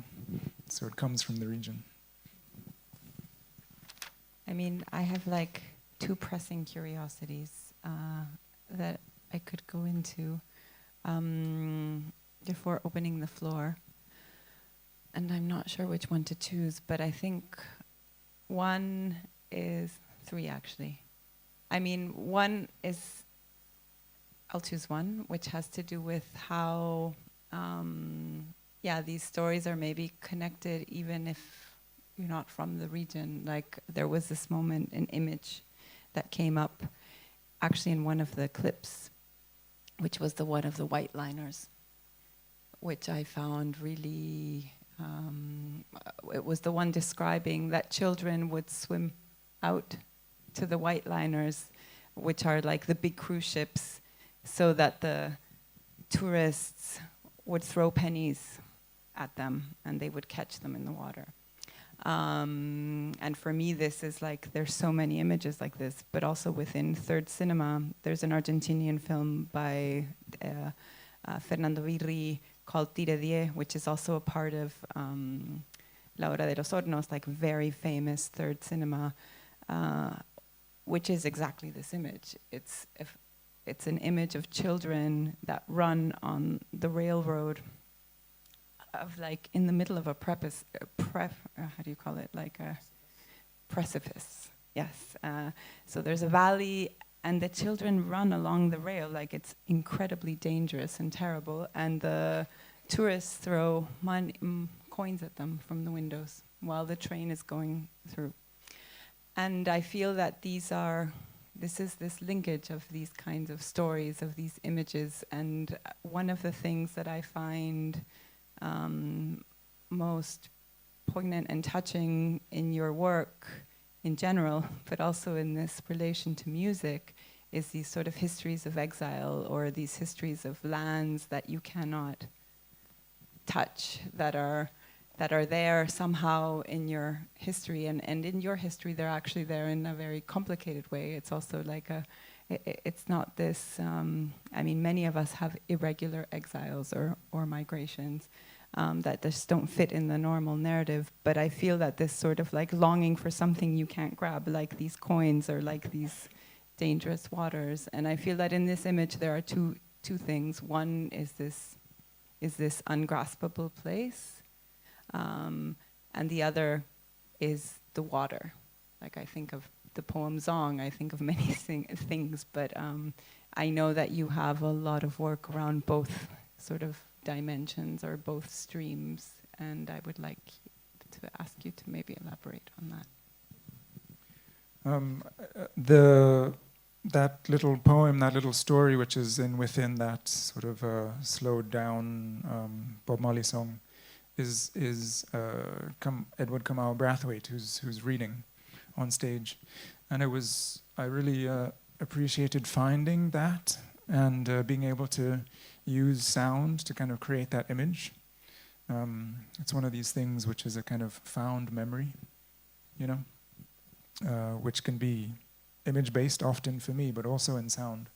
So it comes from the region. I mean, I have like two pressing curiosities that I could go into before opening the floor. And I'm not sure which one to choose, but I think one is three, actually. I mean, one is, I'll choose one, which has to do with how, these stories are maybe connected even if you're not from the region. Like, there was this moment, an image that came up actually in one of the clips, which was the one of the white liners, which I found really, it was the one describing that children would swim out to the white liners, which are like the big cruise ships, so that the tourists would throw pennies at them and they would catch them in the water. And for me, this is like, there's so many images like this, but also within third cinema, there's an Argentinian film by Fernando Virri called Tire 10, which is also a part of La Hora de los Hornos, like very famous third cinema, which is exactly this image. It's an image of children that run on the railroad of like in the middle of a how do you call it? Like a precipice, yes. So there's a valley and the children run along the rail like it's incredibly dangerous and terrible, and the tourists throw coins at them from the windows while the train is going through. And I feel that this is this linkage of these kinds of stories, of these images, and one of the things that I find most poignant and touching in your work in general, but also in this relation to music, is these sort of histories of exile, or these histories of lands that you cannot touch, that are there somehow in your history, and in your history they're actually there in a very complicated way. It's also like it's not this, I mean, many of us have irregular exiles or migrations that just don't fit in the normal narrative, but I feel that this sort of like longing for something you can't grab, like these coins or like these dangerous waters, and I feel that in this image there are two things. One is this ungraspable place, and the other is the water. Like, I think of the poem Zong, I think of many things, but I know that you have a lot of work around both sort of dimensions or both streams, and I would like to ask you to maybe elaborate on that. That little poem, that little story, which is within that sort of slowed down Bob Marley song, is Edward Kamau Brathwaite, who's reading on stage, and I really appreciated finding that and being able to use sound to kind of create that image. It's one of these things which is a kind of found memory, you know, which can be image-based often for me, but also in sound.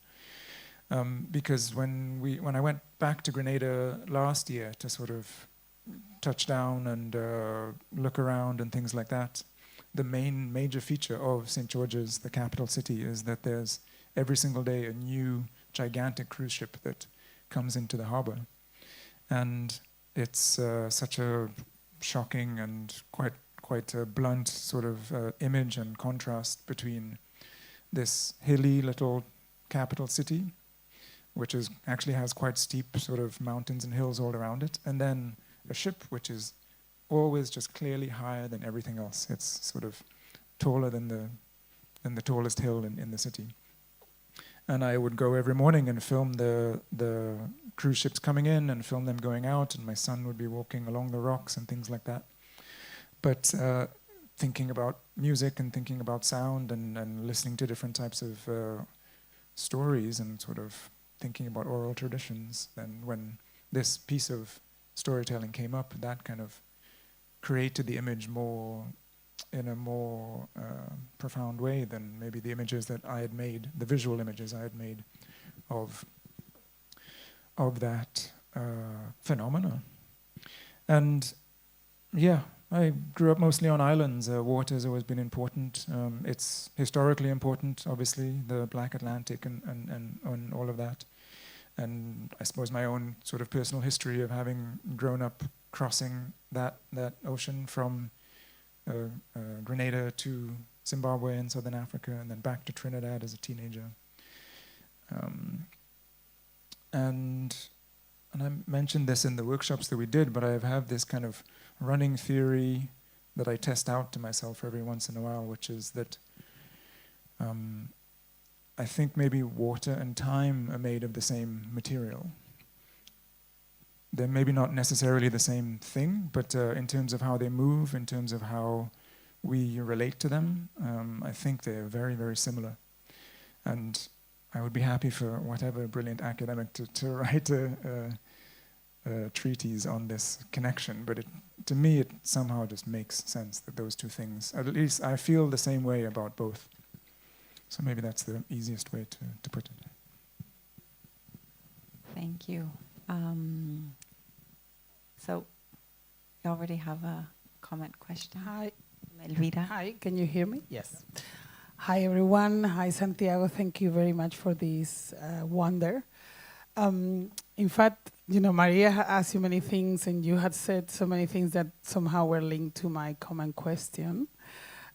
Because when I went back to Grenada last year to sort of touch down and look around and things like that, the major feature of St. George's, the capital city, is that there's every single day a new gigantic cruise ship that comes into the harbor. And it's such a shocking and quite a blunt sort of image and contrast between this hilly little capital city, which actually has quite steep sort of mountains and hills all around it, and then a ship which is always just clearly higher than everything else. It's sort of taller than the tallest hill in the city. And I would go every morning and film the cruise ships coming in and film them going out, and my son would be walking along the rocks and things like that. But thinking about music and thinking about sound and listening to different types of stories and sort of thinking about oral traditions, then when this piece of storytelling came up, that kind of created the image in a more profound way than maybe the images that I had made, the visual images I had made of that phenomena. And yeah, I grew up mostly on islands. Water has always been important. It's historically important, obviously, the Black Atlantic and all of that. And I suppose my own sort of personal history of having grown up crossing that ocean from Grenada to Zimbabwe and Southern Africa, and then back to Trinidad as a teenager. And I mentioned this in the workshops that we did, but I have this kind of running theory that I test out to myself every once in a while, which is that I think maybe water and time are made of the same material. They're maybe not necessarily the same thing, but in terms of how they move, in terms of how we relate to them, I think they're very, very similar. And I would be happy for whatever brilliant academic to write a treatise on this connection, but to me it somehow just makes sense that those two things, at least I feel the same way about both. So maybe that's the easiest way to put it. Thank you. So you already have a comment question. Hi. Elvira. Hi, can you hear me? Yes. Hi, everyone. Hi, Santiago. Thank you very much for this wonder. In fact, you know, Maria asked you many things, and you had said so many things that somehow were linked to my comment question.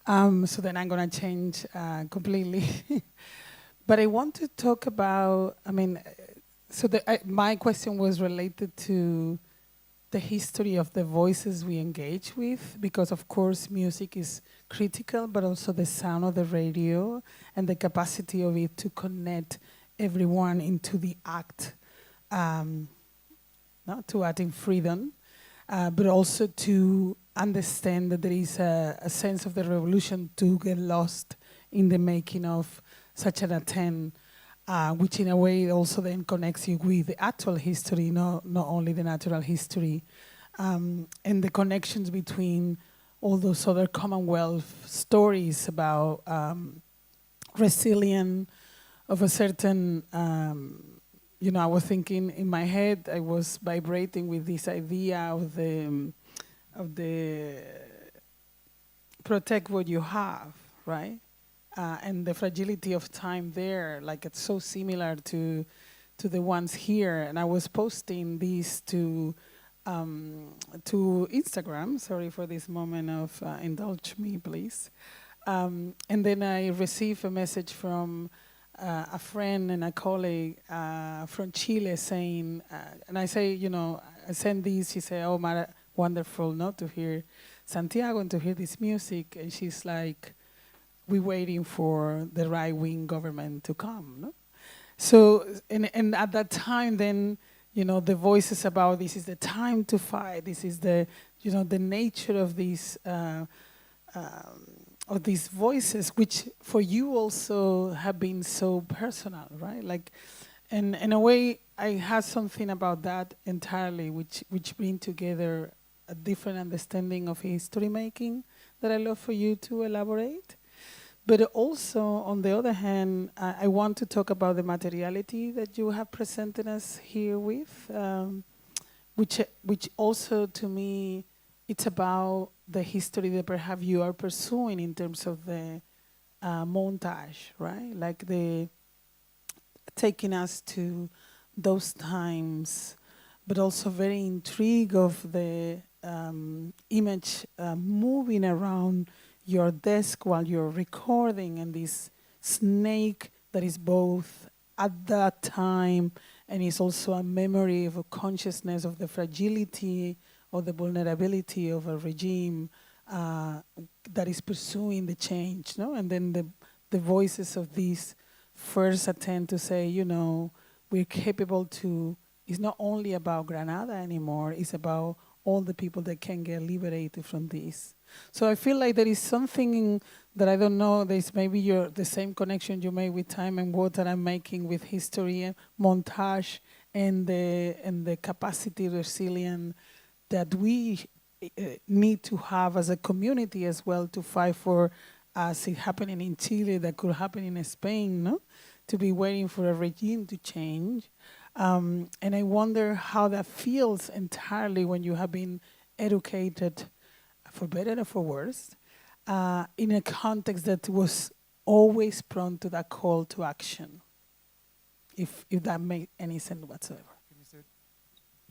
So then I'm going to change completely. But I want to talk about, my question was related to the history of the voices we engage with, because of course music is critical, but also the sound of the radio and the capacity of it to connect everyone into the act, to act in freedom, but also to understand that there is a sense of the revolution to get lost in the making of such an attempt, which in a way also then connects you with the actual history, not only the natural history, and the connections between all those other Commonwealth stories about resilience of a certain, I was thinking in my head, I was vibrating with this idea of the protect what you have, right? And the fragility of time there, like it's so similar to the ones here. And I was posting these to Instagram. Sorry for this moment of indulge me, please. And then I received a message from a friend and a colleague from Chile saying, and I say, I sent these. She said, "Oh, Mara, wonderful, not to hear Santiago and to hear this music." And she's like, "We're waiting for the right-wing government to come." No? So, and at that time, then, the voices about this is the time to fight. This is the nature of these voices, which for you also have been so personal, right? Like, And in a way, I have something about that entirely, which bring together a different understanding of history making that I love for you to elaborate. But also, on the other hand, I want to talk about the materiality that you have presented us here with, which also, to me, it's about the history that perhaps you are pursuing in terms of the montage, right? Like the taking us to those times, but also very intrigued of the image moving around your desk while you're recording, and this snake that is both at that time and is also a memory of a consciousness of the fragility or the vulnerability of a regime that is pursuing the change, no? And then the voices of these first attempt to say, you know, we're capable to, it's not only about Granada anymore, it's about all the people that can get liberated from this. So I feel like there is something that I don't know, there's maybe the same connection you made with time and water I'm making with history and montage and the capacity resilient that we need to have as a community as well to fight for, as it happening in Chile, that could happen in Spain, no? To be waiting for a regime to change. And I wonder how that feels entirely when you have been educated, for better or for worse, in a context that was always prone to that call to action, if that made any sense whatsoever.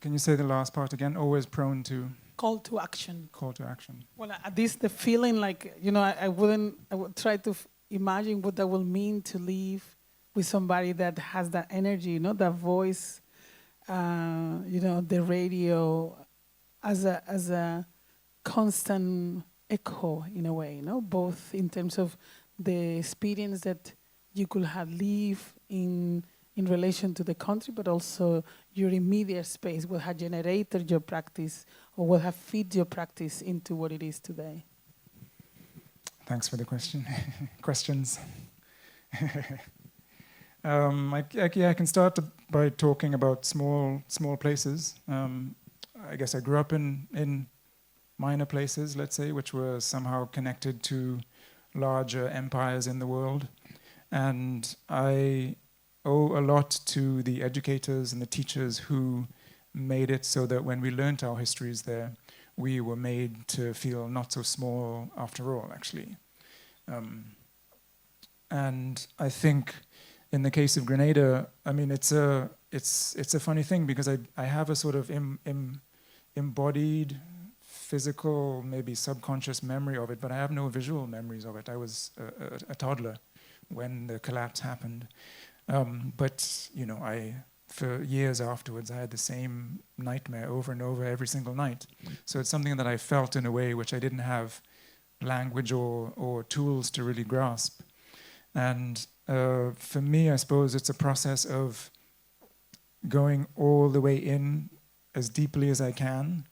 Can you say the last part again? Always prone to? Call to action. Call to action. Well, at least the feeling like, you know, I would try to imagine what that will mean to live with somebody that has that energy, you know, that voice, you know, the radio as a constant echo in a way, you know, both in terms of the experience that you could have lived in relation to the country, but also your immediate space, what had generated your practice or what have fed your practice into what it is today. Thanks for the question. Questions. I can start by talking about small places. I guess I grew up in minor places, let's say, which were somehow connected to larger empires in the world. And I owe a lot to the educators and the teachers who made it so that when we learnt our histories there, we were made to feel not so small after all, actually. And I think in the case of Grenada, I mean, it's a funny thing because I have a sort of embodied, physical, maybe subconscious memory of it, but I have no visual memories of it. I was a toddler when the collapse happened. But, you know, for years afterwards, I had the same nightmare over and over every single night. So it's something that I felt in a way which I didn't have language or tools to really grasp. And for me, I suppose it's a process of going all the way in as deeply as I can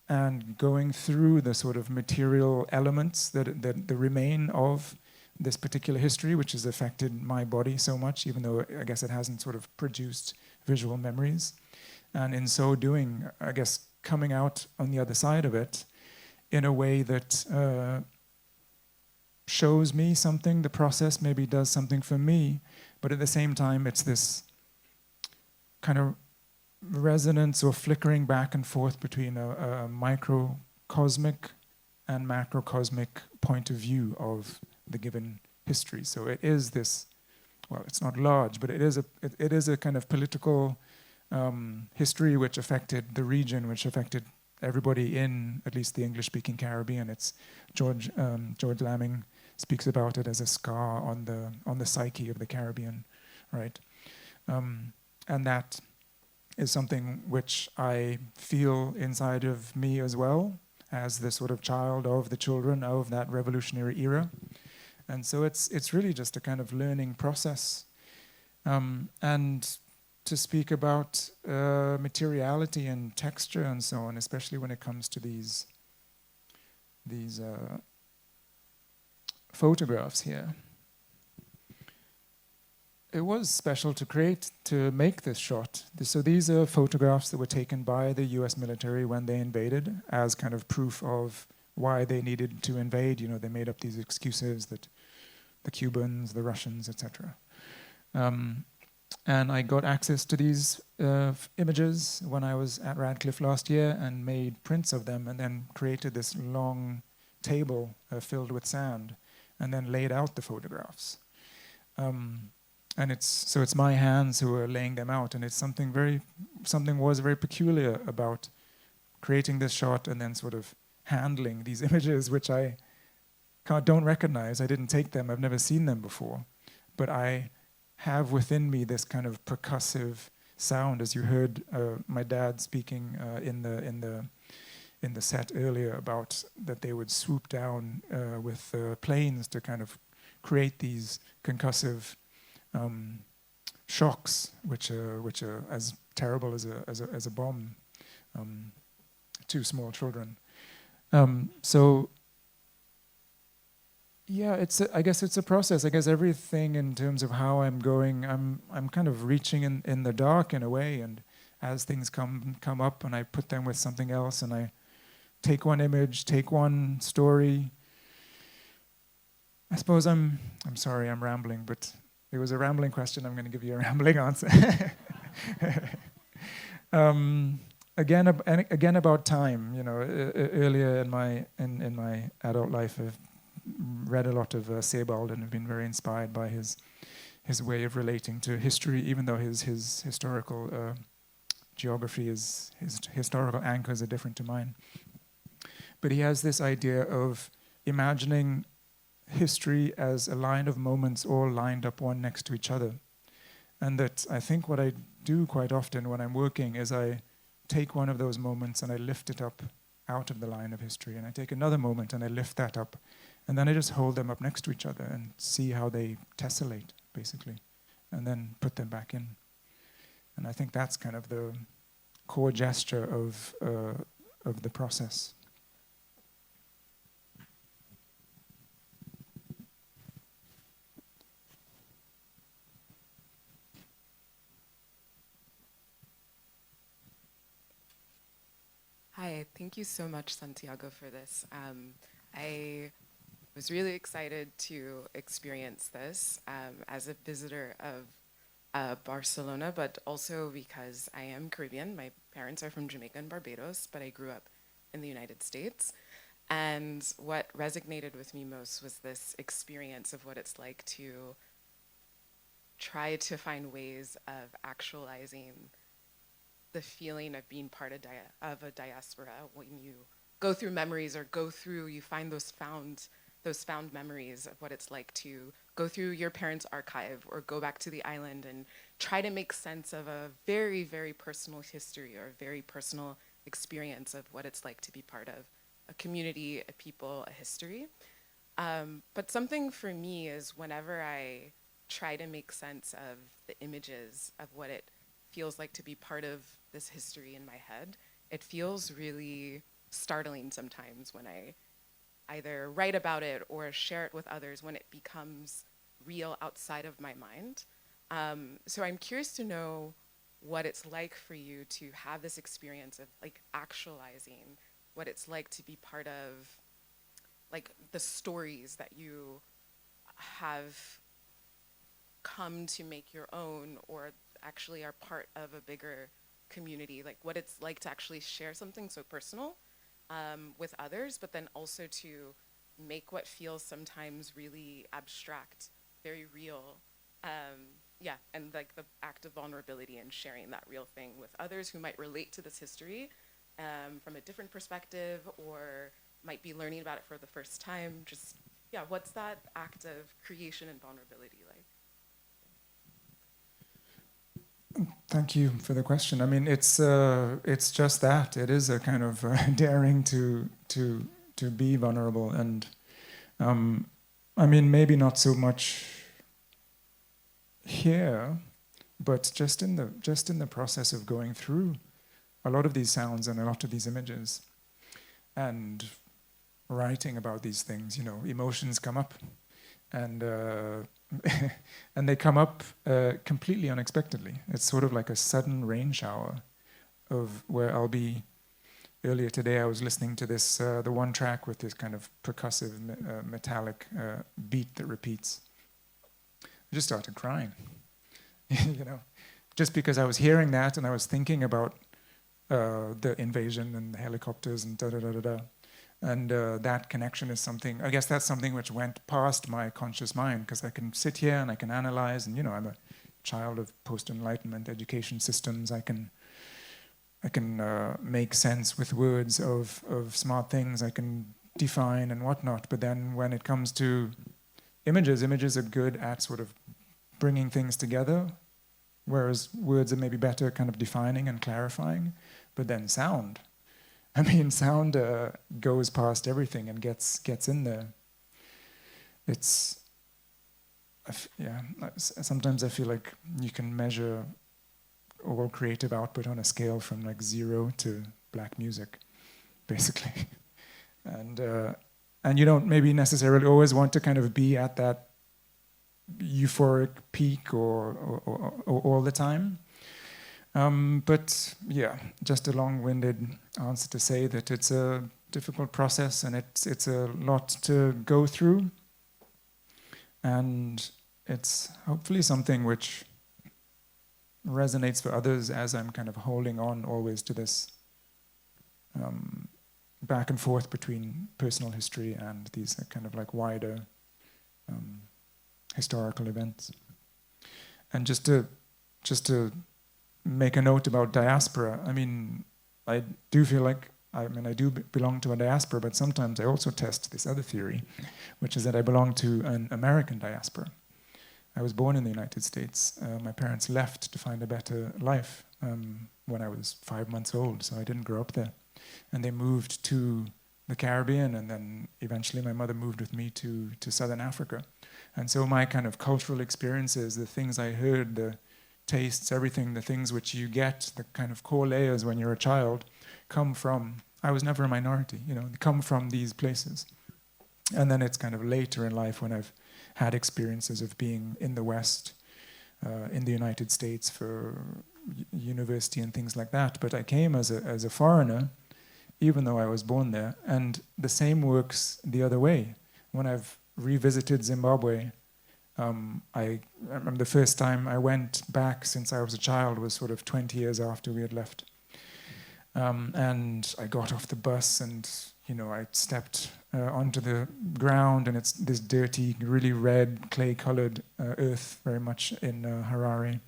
and going through the sort of material elements that remain of this particular history, which has affected my body so much, even though I guess it hasn't sort of produced visual memories. And in so doing, I guess coming out on the other side of it in a way that shows me something, the process maybe does something for me, but at the same time it's this kind of resonance or flickering back and forth between a microcosmic and macrocosmic point of view of the given history. So it is this, well, it's not large, but it is a kind of political history which affected the region, which affected everybody in at least the English-speaking Caribbean. It's George Lamming speaks about it as a scar on the psyche of the Caribbean, right? And that is something which I feel inside of me as well, as the sort of child of the children of that revolutionary era. And so it's really just a kind of learning process. And to speak about materiality and texture and so on, especially when it comes to these photographs here. it was special to make this shot. So these are photographs that were taken by the US military when they invaded as kind of proof of why they needed to invade. You know, they made up these excuses that the Cubans, the Russians, etc. And I got access to these images when I was at Radcliffe last year and made prints of them and then created this long table filled with sand and then laid out the photographs. And it's my hands who are laying them out, and it's something was very peculiar about creating this shot and then sort of handling these images, which I don't recognize. I didn't take them. I've never seen them before, but I have within me this kind of percussive sound, as you heard my dad speaking in the set earlier about that they would swoop down with planes to kind of create these concussive shocks, which are as terrible as a bomb to small children. So yeah, I guess it's a process. I guess everything in terms of how I'm going, I'm kind of reaching in the dark in a way, and as things come up, and I put them with something else, and I take one image, take one story. I suppose I'm sorry, I'm rambling, but it was a rambling question. I'm going to give you a rambling answer. Again about time. You know, earlier in my adult life, I've read a lot of Sebald and have been very inspired by his way of relating to history, even though his historical geography his historical anchors are different to mine. But he has this idea of imagining history as a line of moments all lined up one next to each other. And that I think what I do quite often when I'm working is I take one of those moments and I lift it up out of the line of history, and I take another moment and I lift that up, and then I just hold them up next to each other and see how they tessellate, basically, and then put them back in. And I think that's kind of the core gesture of the process. Hi, thank you so much, Santiago, for this. I was really excited to experience this as a visitor of Barcelona, but also because I am Caribbean. My parents are from Jamaica and Barbados, but I grew up in the United States. And what resonated with me most was this experience of what it's like to try to find ways of actualizing the feeling of being part of a diaspora when you go through memories or you find those found memories of what it's like to go through your parents' archive or go back to the island and try to make sense of a very, very personal history or a very personal experience of what it's like to be part of a community, a people, a history. But something for me is whenever I try to make sense of the images of what it feels like to be part of this history in my head, it feels really startling sometimes when I either write about it or share it with others when it becomes real outside of my mind. So I'm curious to know what it's like for you to have this experience of like actualizing what it's like to be part of like the stories that you have come to make your own or actually are part of a bigger community, like what it's like to actually share something so personal with others, but then also to make what feels sometimes really abstract, very real, and like the act of vulnerability and sharing that real thing with others who might relate to this history from a different perspective or might be learning about it for the first time. Just, what's that act of creation and vulnerability like? Thank you for the question. I mean, it's just that. It is a kind of daring to be vulnerable, and I mean, maybe not so much here, but just in the process of going through a lot of these sounds and a lot of these images, and writing about these things. You know, emotions come up, and and they come up completely unexpectedly. It's sort of like a sudden rain shower of where I'll be. Earlier today I was listening to this, the one track with this kind of percussive metallic beat that repeats. I just started crying, just because I was hearing that and I was thinking about the invasion and the helicopters and da-da-da-da-da. And that connection is something, I guess that's something which went past my conscious mind, because I can sit here and I can analyze, and I'm a child of post-Enlightenment education systems. I can make sense with words of smart things. I can define and whatnot. But then when it comes to images are good at sort of bringing things together, whereas words are maybe better kind of defining and clarifying. But then sound, sound goes past everything and gets in there. Sometimes I feel like you can measure all creative output on a scale from like 0 to black music, basically. And you don't maybe necessarily always want to kind of be at that euphoric peak or all the time. But yeah, just a long-winded answer to say that it's a difficult process and it's a lot to go through. And it's hopefully something which resonates for others as I'm kind of holding on always to this back and forth between personal history and these kind of like wider historical events. And just to make a note about diaspora, I do feel like I do belong to a diaspora, but sometimes I also test this other theory, which is that I belong to an American diaspora. I was born in the United States. My parents left to find a better life when I was 5 months old, so I didn't grow up there. And they moved to the Caribbean, and then eventually my mother moved with me to Southern Africa. And so my kind of cultural experiences, the things I heard, the tastes, everything, the things which you get, the kind of core layers when you're a child, come from, I was never a minority, they come from these places. And then it's kind of later in life when I've had experiences of being in the West, in the United States for university and things like that. But I came as a foreigner, even though I was born there. And the same works the other way. When I've revisited Zimbabwe, I remember the first time I went back since I was a child was sort of 20 years after we had left. And I got off the bus and, I stepped onto the ground, and it's this dirty, really red, clay-colored earth, very much in Harare.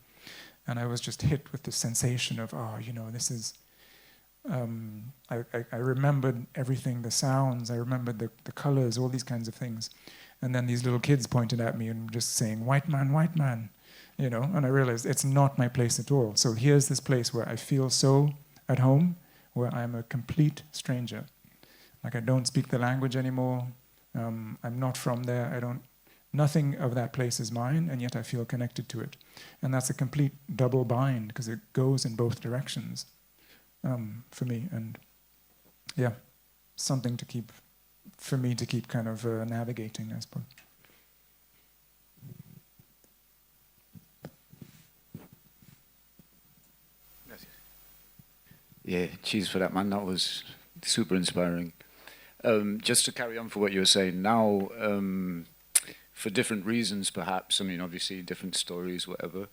And I was just hit with the sensation of, this is... I remembered everything, the sounds, I remembered the colors, all these kinds of things. And then these little kids pointed at me and just saying, white man, and I realized it's not my place at all. So here's this place where I feel so at home, where I'm a complete stranger. Like I don't speak the language anymore. I'm not from there. Nothing of that place is mine, and yet I feel connected to it. And that's a complete double bind, because it goes in both directions for me. And yeah, something for me to keep kind of navigating, I suppose. Yeah, cheers for that, man. That was super inspiring. Just to carry on for what you were saying now, for different reasons perhaps, obviously different stories, whatever.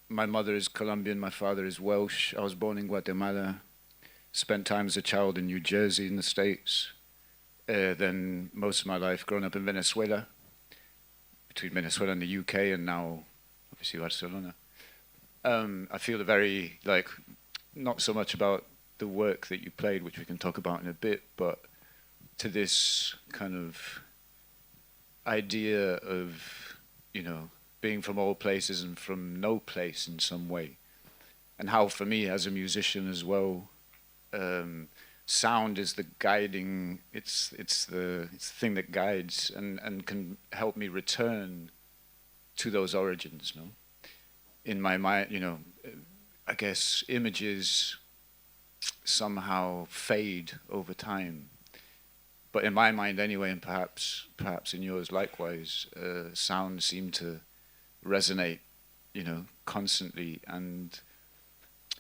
My mother is Colombian, my father is Welsh. I was born in Guatemala, spent time as a child in New Jersey in the States. Then most of my life grown up in Venezuela, between Venezuela and the UK, and now obviously Barcelona. I feel very, not so much about the work that you played, which we can talk about in a bit, but to this kind of idea of, being from all places and from no place in some way. And how for me as a musician as well, sound is the guiding, it's the thing that guides and can help me return to those origins, In my mind, I guess images somehow fade over time. But in my mind anyway, and perhaps in yours likewise, sounds seem to resonate, constantly. And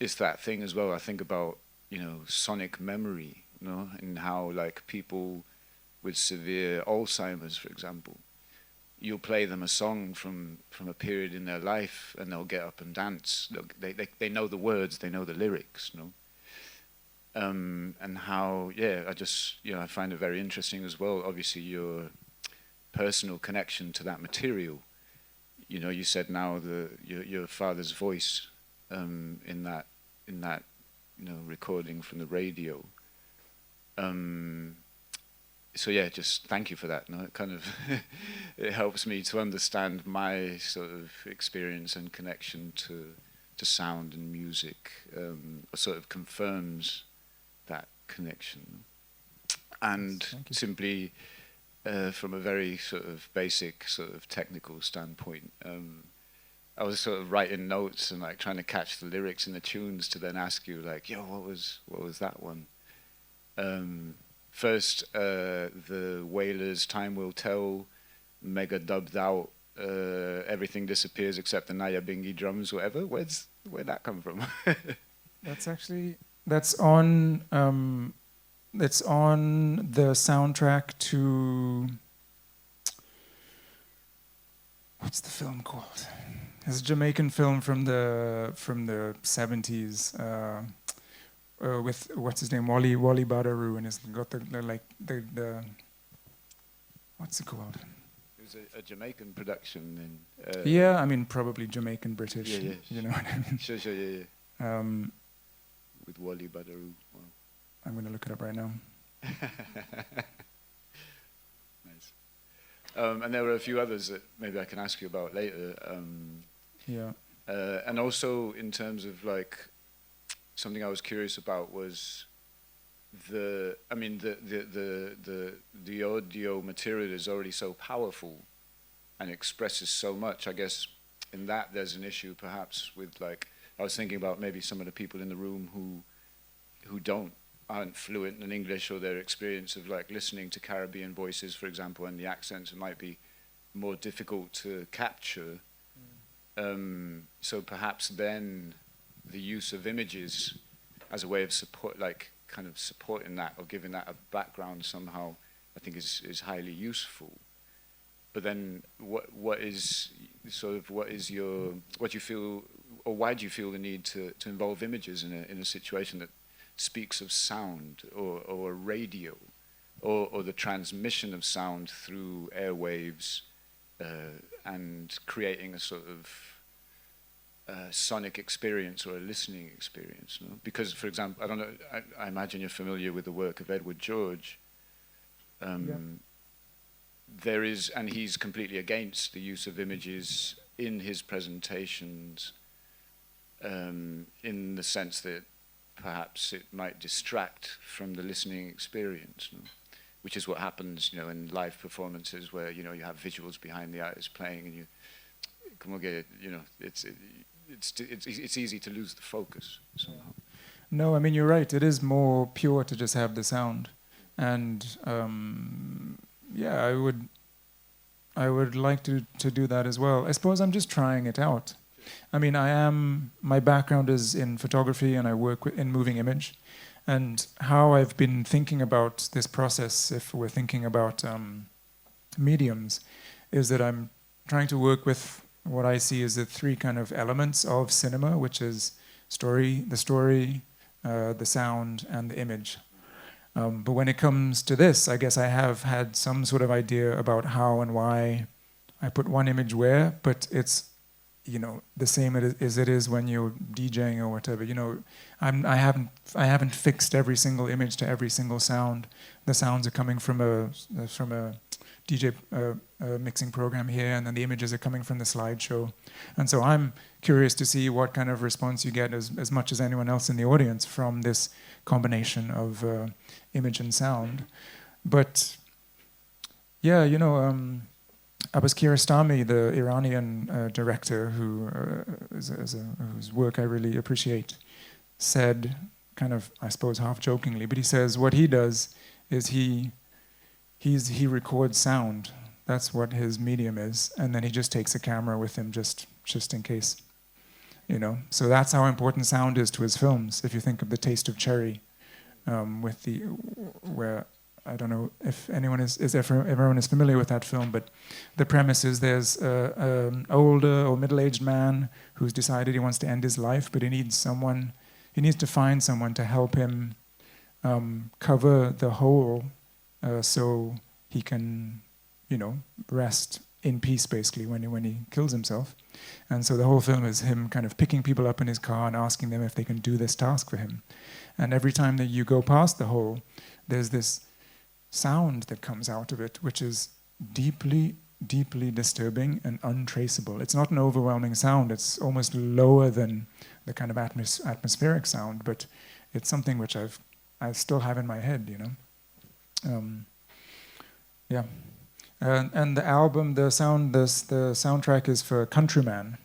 it's that thing as well. I think about, sonic memory, and how like people with severe Alzheimer's, for example, you'll play them a song from a period in their life and they'll get up and dance. They know the words, they know the lyrics, and how, I find it very interesting as well, obviously your personal connection to that material. You said now your father's voice in that recording from the radio. So yeah, just thank you for that. It kind of it helps me to understand my sort of experience and connection to sound and music. Sort of confirms that connection. And simply from a very sort of basic sort of technical standpoint, I was sort of writing notes and like trying to catch the lyrics in the tunes to then ask you like, yo, what was that one? First, the Wailers' Time Will Tell, mega dubbed out, everything disappears except the Nyabingi drums, whatever. Where'd that come from? That's on the soundtrack to, what's the film called? It's a Jamaican film from the 70s. With what's his name, Wally Badarou, and he's got the what's it called? It was a Jamaican production. Yeah, I mean probably Jamaican British. Yeah. You know what I mean? Sure, yeah. With Wally Badarou. Wow. I'm going to look it up right now. Nice. And there were a few others that maybe I can ask you about later. And also in terms of like. Something I was curious about was the audio material is already so powerful and expresses so much. I guess in that there's an issue perhaps with like, I was thinking about maybe some of the people in the room who aren't fluent in English, or their experience of like listening to Caribbean voices, for example, and the accents might be more difficult to capture. So perhaps then the use of images as a way of support, like kind of supporting that or giving that a background somehow, I think is highly useful. But then what do you feel, or why do you feel the need to involve images in a situation that speaks of sound or radio or the transmission of sound through airwaves and creating a sort of sonic experience or a listening experience, no? Because, for example, I don't know, I imagine you're familiar with the work of Edward George. There is, and he's completely against the use of images in his presentations, in the sense that perhaps it might distract from the listening experience, no? Which is what happens, in live performances where, you have visuals behind the artist playing and you come on, get it, it's easy to lose the focus somehow. No, I mean, you're right. It is more pure to just have the sound. And I would like to do that as well. I suppose I'm just trying it out. I mean, my background is in photography and I work in moving image. And how I've been thinking about this process, if we're thinking about mediums, is that I'm trying to work with what I see as the three kind of elements of cinema, which is the story, the sound, and the image. But when it comes to this, I guess I have had some sort of idea about how and why I put one image where, but it's, the same as it is when you're DJing or whatever. I haven't fixed every single image to every single sound. The sounds are coming from a DJ mixing program here, and then the images are coming from the slideshow. And so I'm curious to see what kind of response you get as much as anyone else in the audience from this combination of image and sound. But yeah, Abbas Kiarostami, the Iranian director whose work I really appreciate, said, kind of, I suppose half jokingly, but he says what he does is he he records sound. That's what his medium is, and then he just takes a camera with him just in case, you know. So that's how important sound is to his films. If you think of The Taste of Cherry, where I don't know if everyone is familiar with that film, but the premise is there's an older or middle-aged man who's decided he wants to end his life, but he needs to find someone to help him cover the hole so he can, you know, rest in peace, basically, when he kills himself. And so the whole film is him kind of picking people up in his car and asking them if they can do this task for him. And every time that you go past the hole, there's this sound that comes out of it, which is deeply, deeply disturbing and untraceable. It's not an overwhelming sound. It's almost lower than the kind of atmospheric sound, but it's something which I still have in my head, you know. Yeah. And the album, the soundtrack is for Countryman,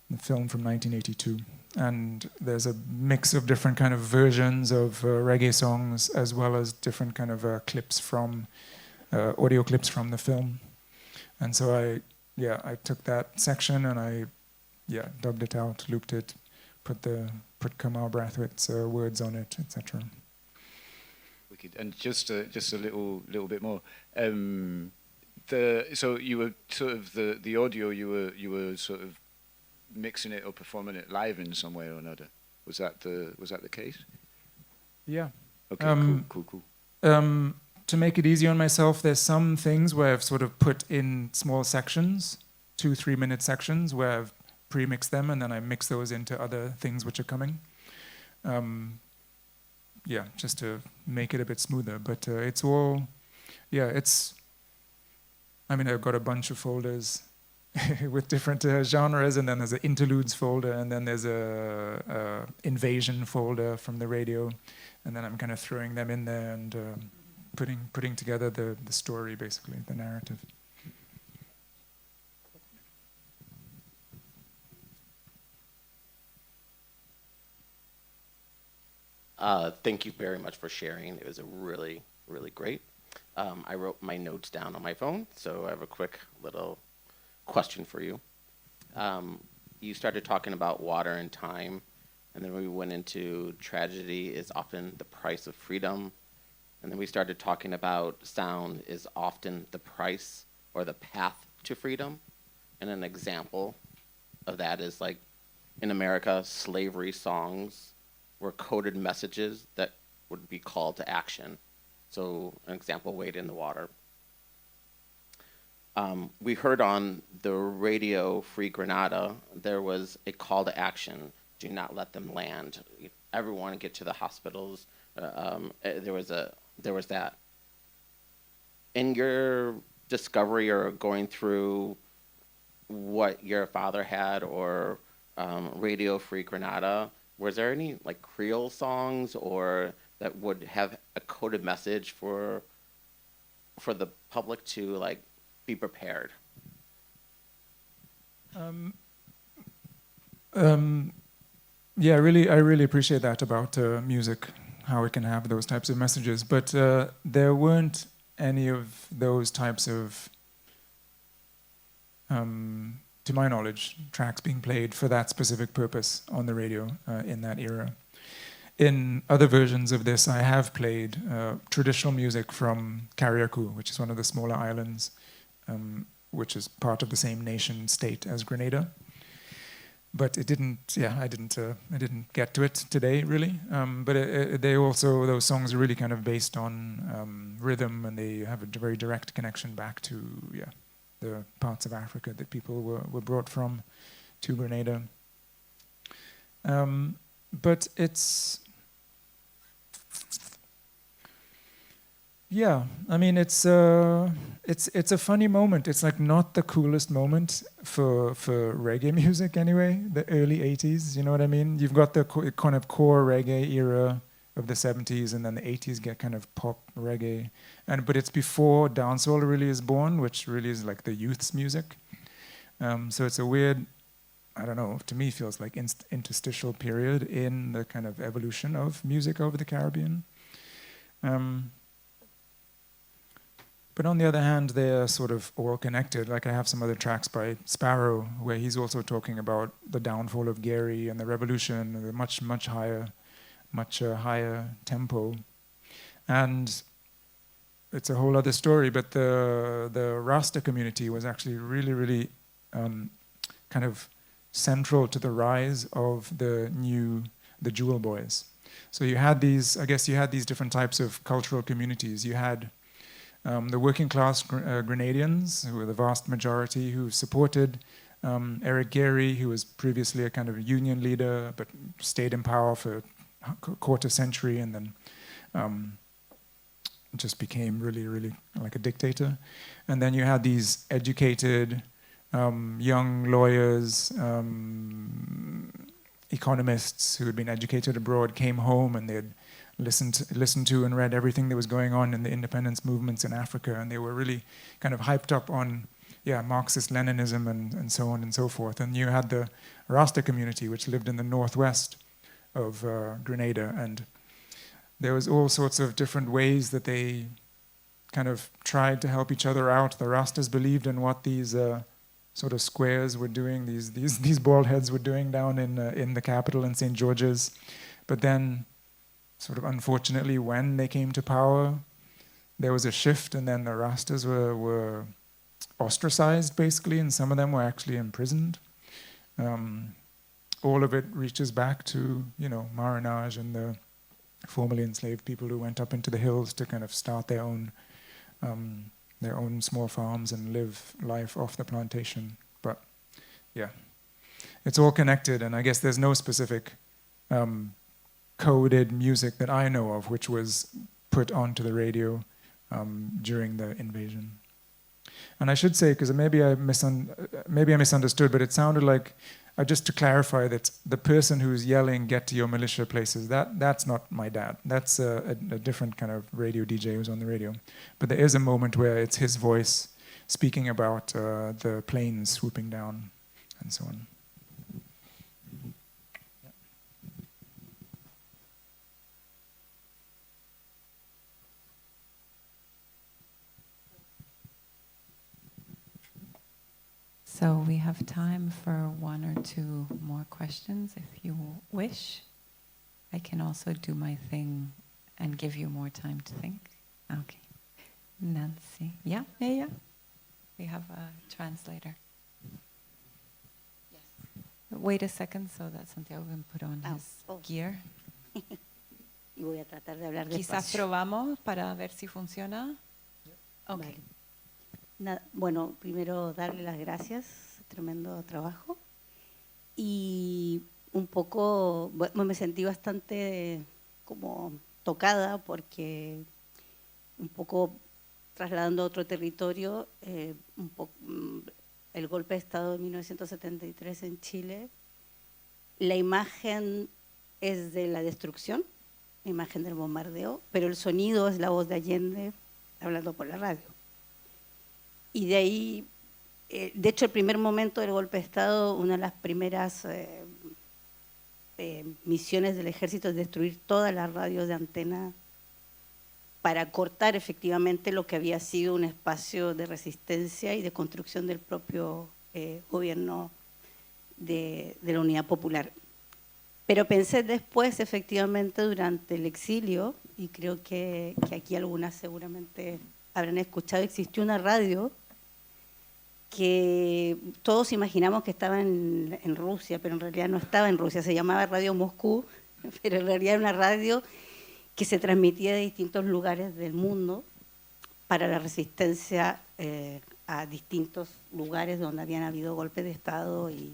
the film from 1982. And there's a mix of different kind of versions of reggae songs, as well as different kind of clips from, audio clips from the film. And so I took that section and I dubbed it out, looped it, put Kamal Brathwaite's words on it, etc. Wicked. And just a little bit more. So you were sort of the audio you were sort of mixing it or performing it live in some way or another. Was that the case? Yeah. Okay. Cool. To make it easy on myself, there's some things where I've sort of put in small sections, 2-3 minute sections, where I've pre-mixed them and then I mix those into other things which are coming. Just to make it a bit smoother. But it's all, I've got a bunch of folders with different genres, and then there's an interludes folder, and then there's a invasion folder from the radio, and then I'm kind of throwing them in there and putting together the story, basically, the narrative. Thank you very much for sharing. It was a really, really great. I wrote my notes down on my phone, so I have a quick little question for you. You started talking about water and time, and then we went into tragedy is often the price of freedom, and then we started talking about sound is often the price or the path to freedom. And an example of that is, like, in America, slavery songs were coded messages that would be called to action. So an example, Wade in the Water. We heard on the radio Free Grenada, there was a call to action, do not let them land. Everyone get to the hospitals. There was that. In your discovery or going through what your father had or Radio Free Grenada, was there any like Creole songs or that would have a coded message for the public to like be prepared? I really appreciate that about music, how it can have those types of messages. But there weren't any of those types of, to my knowledge, tracks being played for that specific purpose on the radio in that era. In other versions of this, I have played traditional music from Carriacou, which is one of the smaller islands, which is part of the same nation state as Grenada. But it didn't. I didn't get to it today, really. But those songs are really kind of based on rhythm, and they have a very direct connection back to the parts of Africa that people were brought from to Grenada. But it's it's a funny moment. It's like not the coolest moment for reggae music anyway, the early 80s, you know what I mean? You've got the kind of core reggae era of the 70s, and then the 80s get kind of pop reggae. But it's before dancehall really is born, which really is like the youth's music. So it's a weird, I don't know, to me feels like interstitial period in the kind of evolution of music over the Caribbean. But on the other hand, they're sort of all connected. Like I have some other tracks by Sparrow, where he's also talking about the downfall of Gary and the revolution, and the much higher tempo. And it's a whole other story, but the Rasta community was actually really kind of central to the rise of the Jewel Boys. So you had these different types of cultural communities. You had the working class Grenadians, who were the vast majority, who supported Eric Gary, who was previously a kind of union leader, but stayed in power for a quarter century, and then just became really like a dictator. And then you had these educated young lawyers, economists who had been educated abroad, came home and they'd listened to and read everything that was going on in the independence movements in Africa, and they were really kind of hyped up on Marxist Leninism and so on and so forth. And you had the Rasta community, which lived in the northwest of Grenada, and there was all sorts of different ways that they kind of tried to help each other out. The Rastas believed in what these sort of squares were doing, these bald heads were doing down in the capital in St. George's. But then, sort of unfortunately, when they came to power, there was a shift, and then the Rastas were ostracized, basically, and some of them were actually imprisoned. All of it reaches back to, Marinage and the formerly enslaved people who went up into the hills to kind of start their own small farms and live life off the plantation. But it's all connected, and I guess there's no specific coded music that I know of which was put onto the radio during the invasion. And I should say, because maybe I misunderstood, but it sounded like, just to clarify, that the person who's yelling, "Get to your militia places," that's not my dad. That's a different kind of radio DJ who's on the radio. But there is a moment where it's his voice speaking about the planes swooping down and so on. So we have time for one or two more questions if you wish. I can also do my thing and give you more time to think. Okay. Nancy. Yeah. We have a translator. Yes. Wait a second so that Santiago can put on his gear. Y voy a tratar de hablar Quizás despacio. probamos para ver si funciona. Okay. Vale. Bueno, primero darle las gracias, tremendo trabajo. Y un poco, me sentí bastante como tocada porque un poco trasladando a otro territorio, el golpe de Estado de 1973 en Chile, la imagen es de la destrucción, la imagen del bombardeo, pero el sonido es la voz de Allende hablando por la radio. Y de ahí, de hecho, el primer momento del golpe de Estado, una de las primeras misiones del ejército es destruir todas las radios de antena para cortar efectivamente lo que había sido un espacio de resistencia y de construcción del propio gobierno de la Unidad Popular. Pero pensé después, efectivamente, durante el exilio, y creo que aquí algunas seguramente habrán escuchado, existió una radio que todos imaginamos que estaba en Rusia, pero en realidad no estaba en Rusia, se llamaba Radio Moscú, pero en realidad era una radio que se transmitía de distintos lugares del mundo para la resistencia a distintos lugares donde habían habido golpes de Estado y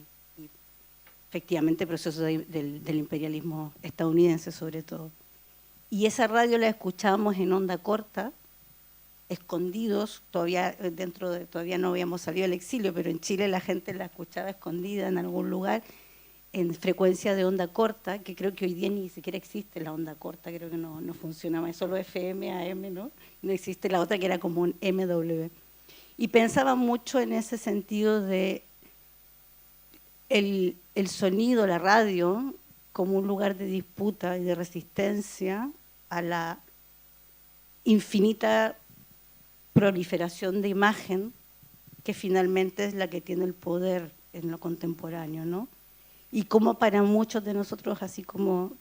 efectivamente procesos del imperialismo estadounidense sobre todo. Y esa radio la escuchábamos en onda corta, escondidos, todavía no habíamos salido del exilio, pero en Chile la gente la escuchaba escondida en algún lugar, en frecuencia de onda corta, que creo que hoy día ni siquiera existe la onda corta, creo que no funciona más, solo FM, AM, ¿no? No existe la otra que era como un MW. Y pensaba mucho en ese sentido de el sonido, la radio, como un lugar de disputa y de resistencia a la infinita proliferación de imagen que finalmente es la que tiene el poder en lo contemporáneo, ¿no? Y como para muchos de nosotros, así como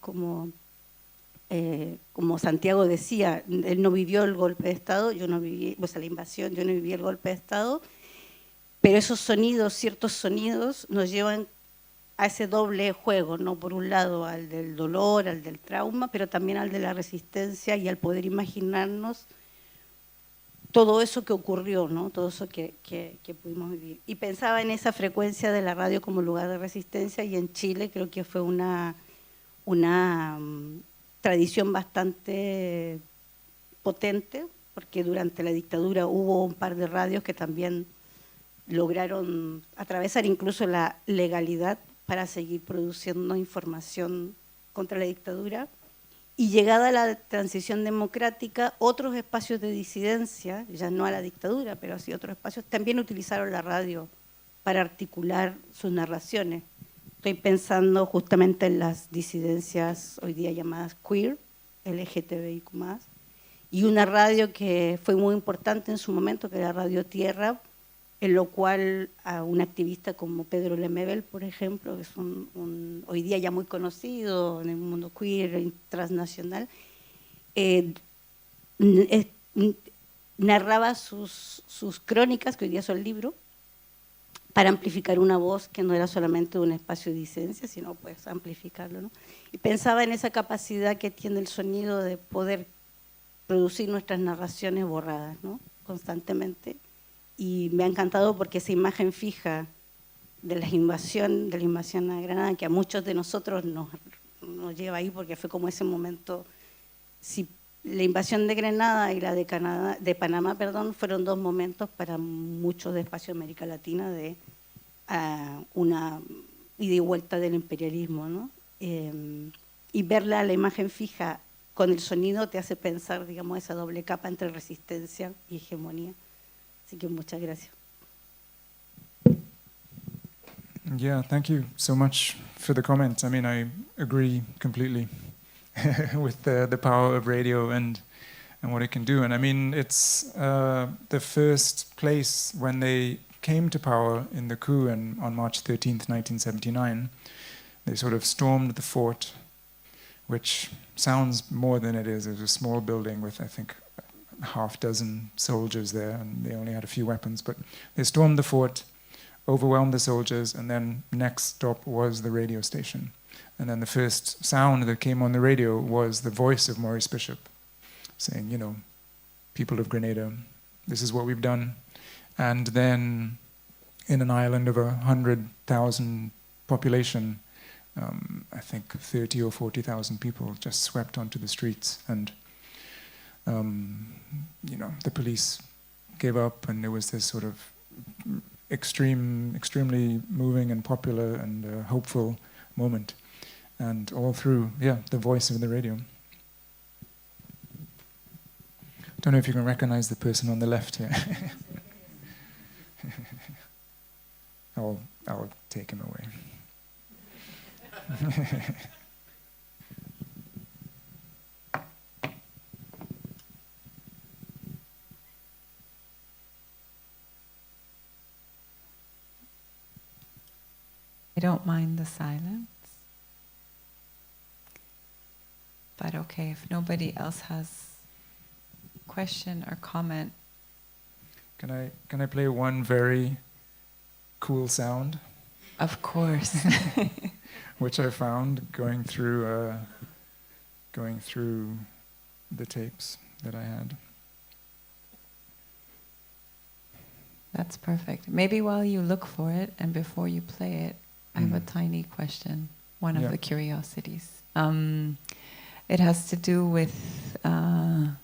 Santiago decía, él no vivió el golpe de Estado, yo no viví, o sea, la invasión, yo no viví el golpe de Estado, pero esos sonidos, ciertos sonidos, nos llevan a ese doble juego, ¿no? Por un lado al del dolor, al del trauma, pero también al de la resistencia y al poder imaginarnos todo eso que ocurrió, ¿no? Todo eso que pudimos vivir. Y pensaba en esa frecuencia de la radio como lugar de resistencia, y en Chile creo que fue una tradición bastante potente, porque durante la dictadura hubo un par de radios que también lograron atravesar incluso la legalidad para seguir produciendo información contra la dictadura. Y llegada la transición democrática, otros espacios de disidencia, ya no a la dictadura, pero sí otros espacios, también utilizaron la radio para articular sus narraciones. Estoy pensando justamente en las disidencias hoy día llamadas queer, LGTBIQ+, y una radio que fue muy importante en su momento, que era Radio Tierra, en lo cual a un activista como Pedro Lemebel, por ejemplo, que es hoy día ya muy conocido en el mundo queer transnacional, narraba sus crónicas, que hoy día son libros, para amplificar una voz que no era solamente un espacio de disidencia, sino pues amplificarlo, ¿no? Y pensaba en esa capacidad que tiene el sonido de poder producir nuestras narraciones borradas, ¿no? Constantemente. Y me ha encantado porque esa imagen fija de la invasión a Granada, que a muchos de nosotros nos lleva ahí, porque fue como ese momento. Si la invasión de Grenada y la de Panamá, fueron dos momentos para muchos de espacio de América Latina de una ida y vuelta del imperialismo, ¿no? Y verla, la imagen fija con el sonido, te hace pensar, digamos, esa doble capa entre resistencia y hegemonía. Así que muchas gracias. Yeah, thank you so much for the comments. I mean, I agree completely with the power of radio and what it can do. And I mean, it's the first place when they came to power in the coup and on March 13th, 1979, they sort of stormed the fort, which sounds more than it is. It was a small building with, I think, half dozen soldiers there, and they only had a few weapons, but they stormed the fort, overwhelmed the soldiers, and then next stop was the radio station. And then the first sound that came on the radio was the voice of Maurice Bishop saying, you know, people of Grenada, this is what we've done. And then in an island of 100,000 population, I think 30 or 40,000 people just swept onto the streets, and you know, the police gave up, and there was this sort of extremely moving and popular and hopeful moment, and all through, the voice of the radio. Don't know if you can recognize the person on the left here. I'll take him away. I don't mind the silence. But okay, if nobody else has question or comment. Can I play one very cool sound? Of course. Which I found going through the tapes that I had. That's perfect. Maybe while you look for it and before you play it, I have a tiny question, one of the curiosities. It has to do with the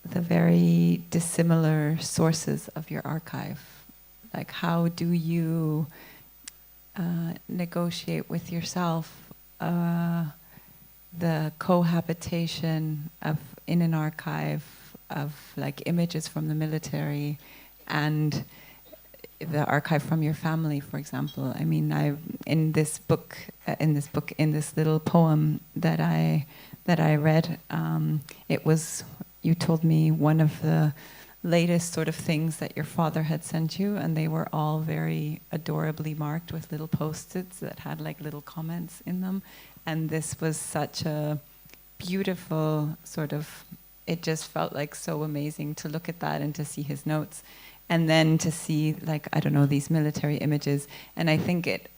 very dissimilar sources of your archive. Like, how do you negotiate with yourself the cohabitation of in an archive of like images from the military and the archive from your family, for example? I mean, in this little poem that I read, it was, you told me, one of the latest sort of things that your father had sent you, and they were all very adorably marked with little post-its that had like little comments in them. And this was such a beautiful sort of, it just felt like so amazing to look at that and to see his notes. And then to see, like, I don't know, these military images. And I think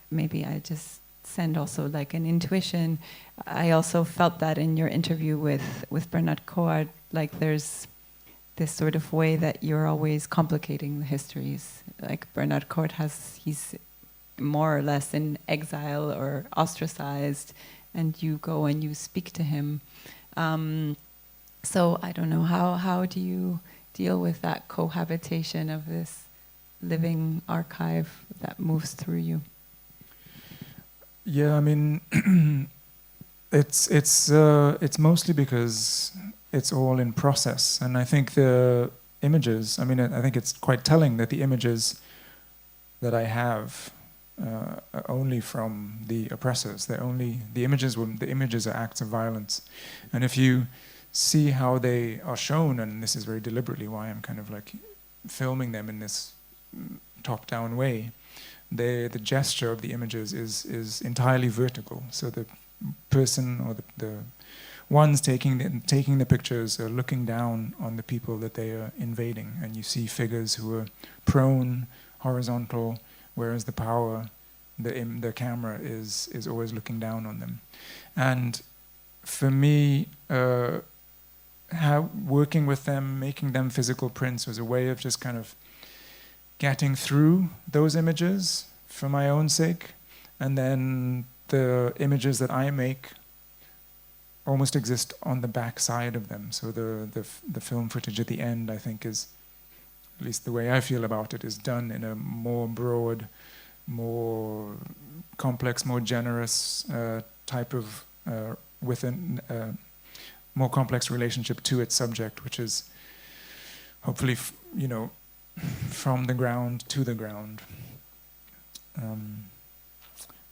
maybe I just send also like an intuition. I also felt that in your interview with Bernard Coard, like there's this sort of way that you're always complicating the histories. Like Bernard Coard he's more or less in exile or ostracized, and you go and you speak to him. So I don't know, how do you deal with that cohabitation of this living archive that moves through you? Yeah, I mean, it's mostly because it's all in process, and I think the images. I mean, I think it's quite telling that the images that I have are only from the oppressors. The images are acts of violence, and if you see how they are shown, and this is very deliberately why I'm kind of like filming them in this top-down way. The gesture of the images is entirely vertical. So the person or the ones taking the pictures are looking down on the people that they are invading, and you see figures who are prone, horizontal, whereas the camera is always looking down on them. And for me, working with them, making them physical prints was a way of just kind of getting through those images for my own sake, and then the images that I make almost exist on the back side of them. So the film footage at the end, I think, is, at least the way I feel about it, is done in a more broad, more complex, more generous type of within more complex relationship to its subject, which is hopefully, from the ground to the ground.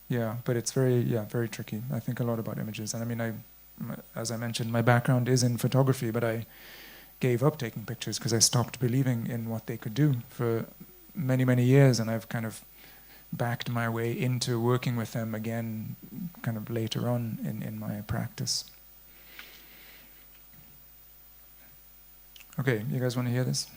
Yeah, but it's very tricky. I think a lot about images, and I mean, as I mentioned, my background is in photography, but I gave up taking pictures because I stopped believing in what they could do for many, many years, and I've kind of backed my way into working with them again kind of later on in my practice. Okay, you guys want to hear this?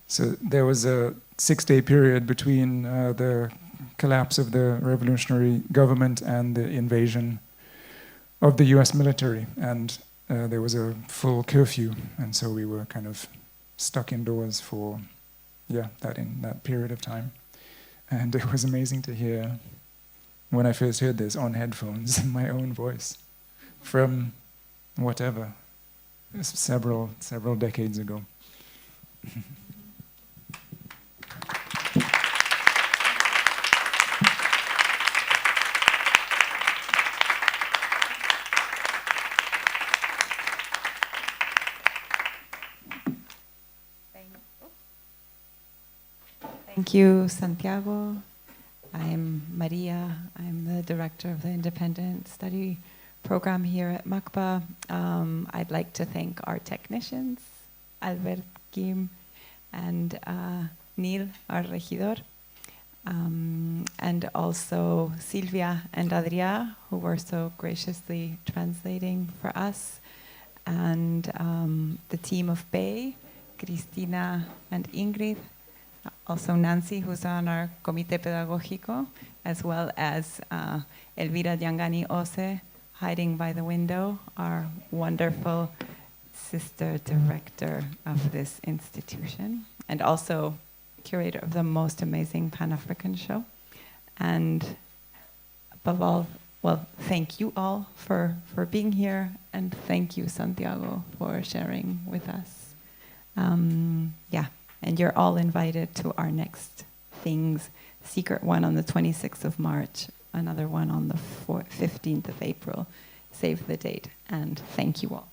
So there was a 6-day period between the collapse of the revolutionary government and the invasion of the US military, and there was a full curfew, and so we were kind of stuck indoors for that period of time. And it was amazing to hear, when I first heard this on headphones, my own voice from whatever, several decades ago. Thank you, Santiago. I'm Maria. I'm the director of the Independent Study Program here at MACBA. I'd like to thank our technicians, Albert, Kim, and Neil, our regidor, and also Silvia and Adria, who were so graciously translating for us. and the team of Bay, Cristina and Ingrid, also Nancy, who's on our Comité Pedagógico, as well as Elvira Diangani Ose, hiding by the window, our wonderful sister director of this institution, and also curator of the most amazing Pan-African show. And above all, well, thank you all for being here, and thank you, Santiago, for sharing with us. Yeah, and you're all invited to our next things, secret one on the 26th of March, another one on the 15th of April. Save the date, and thank you all.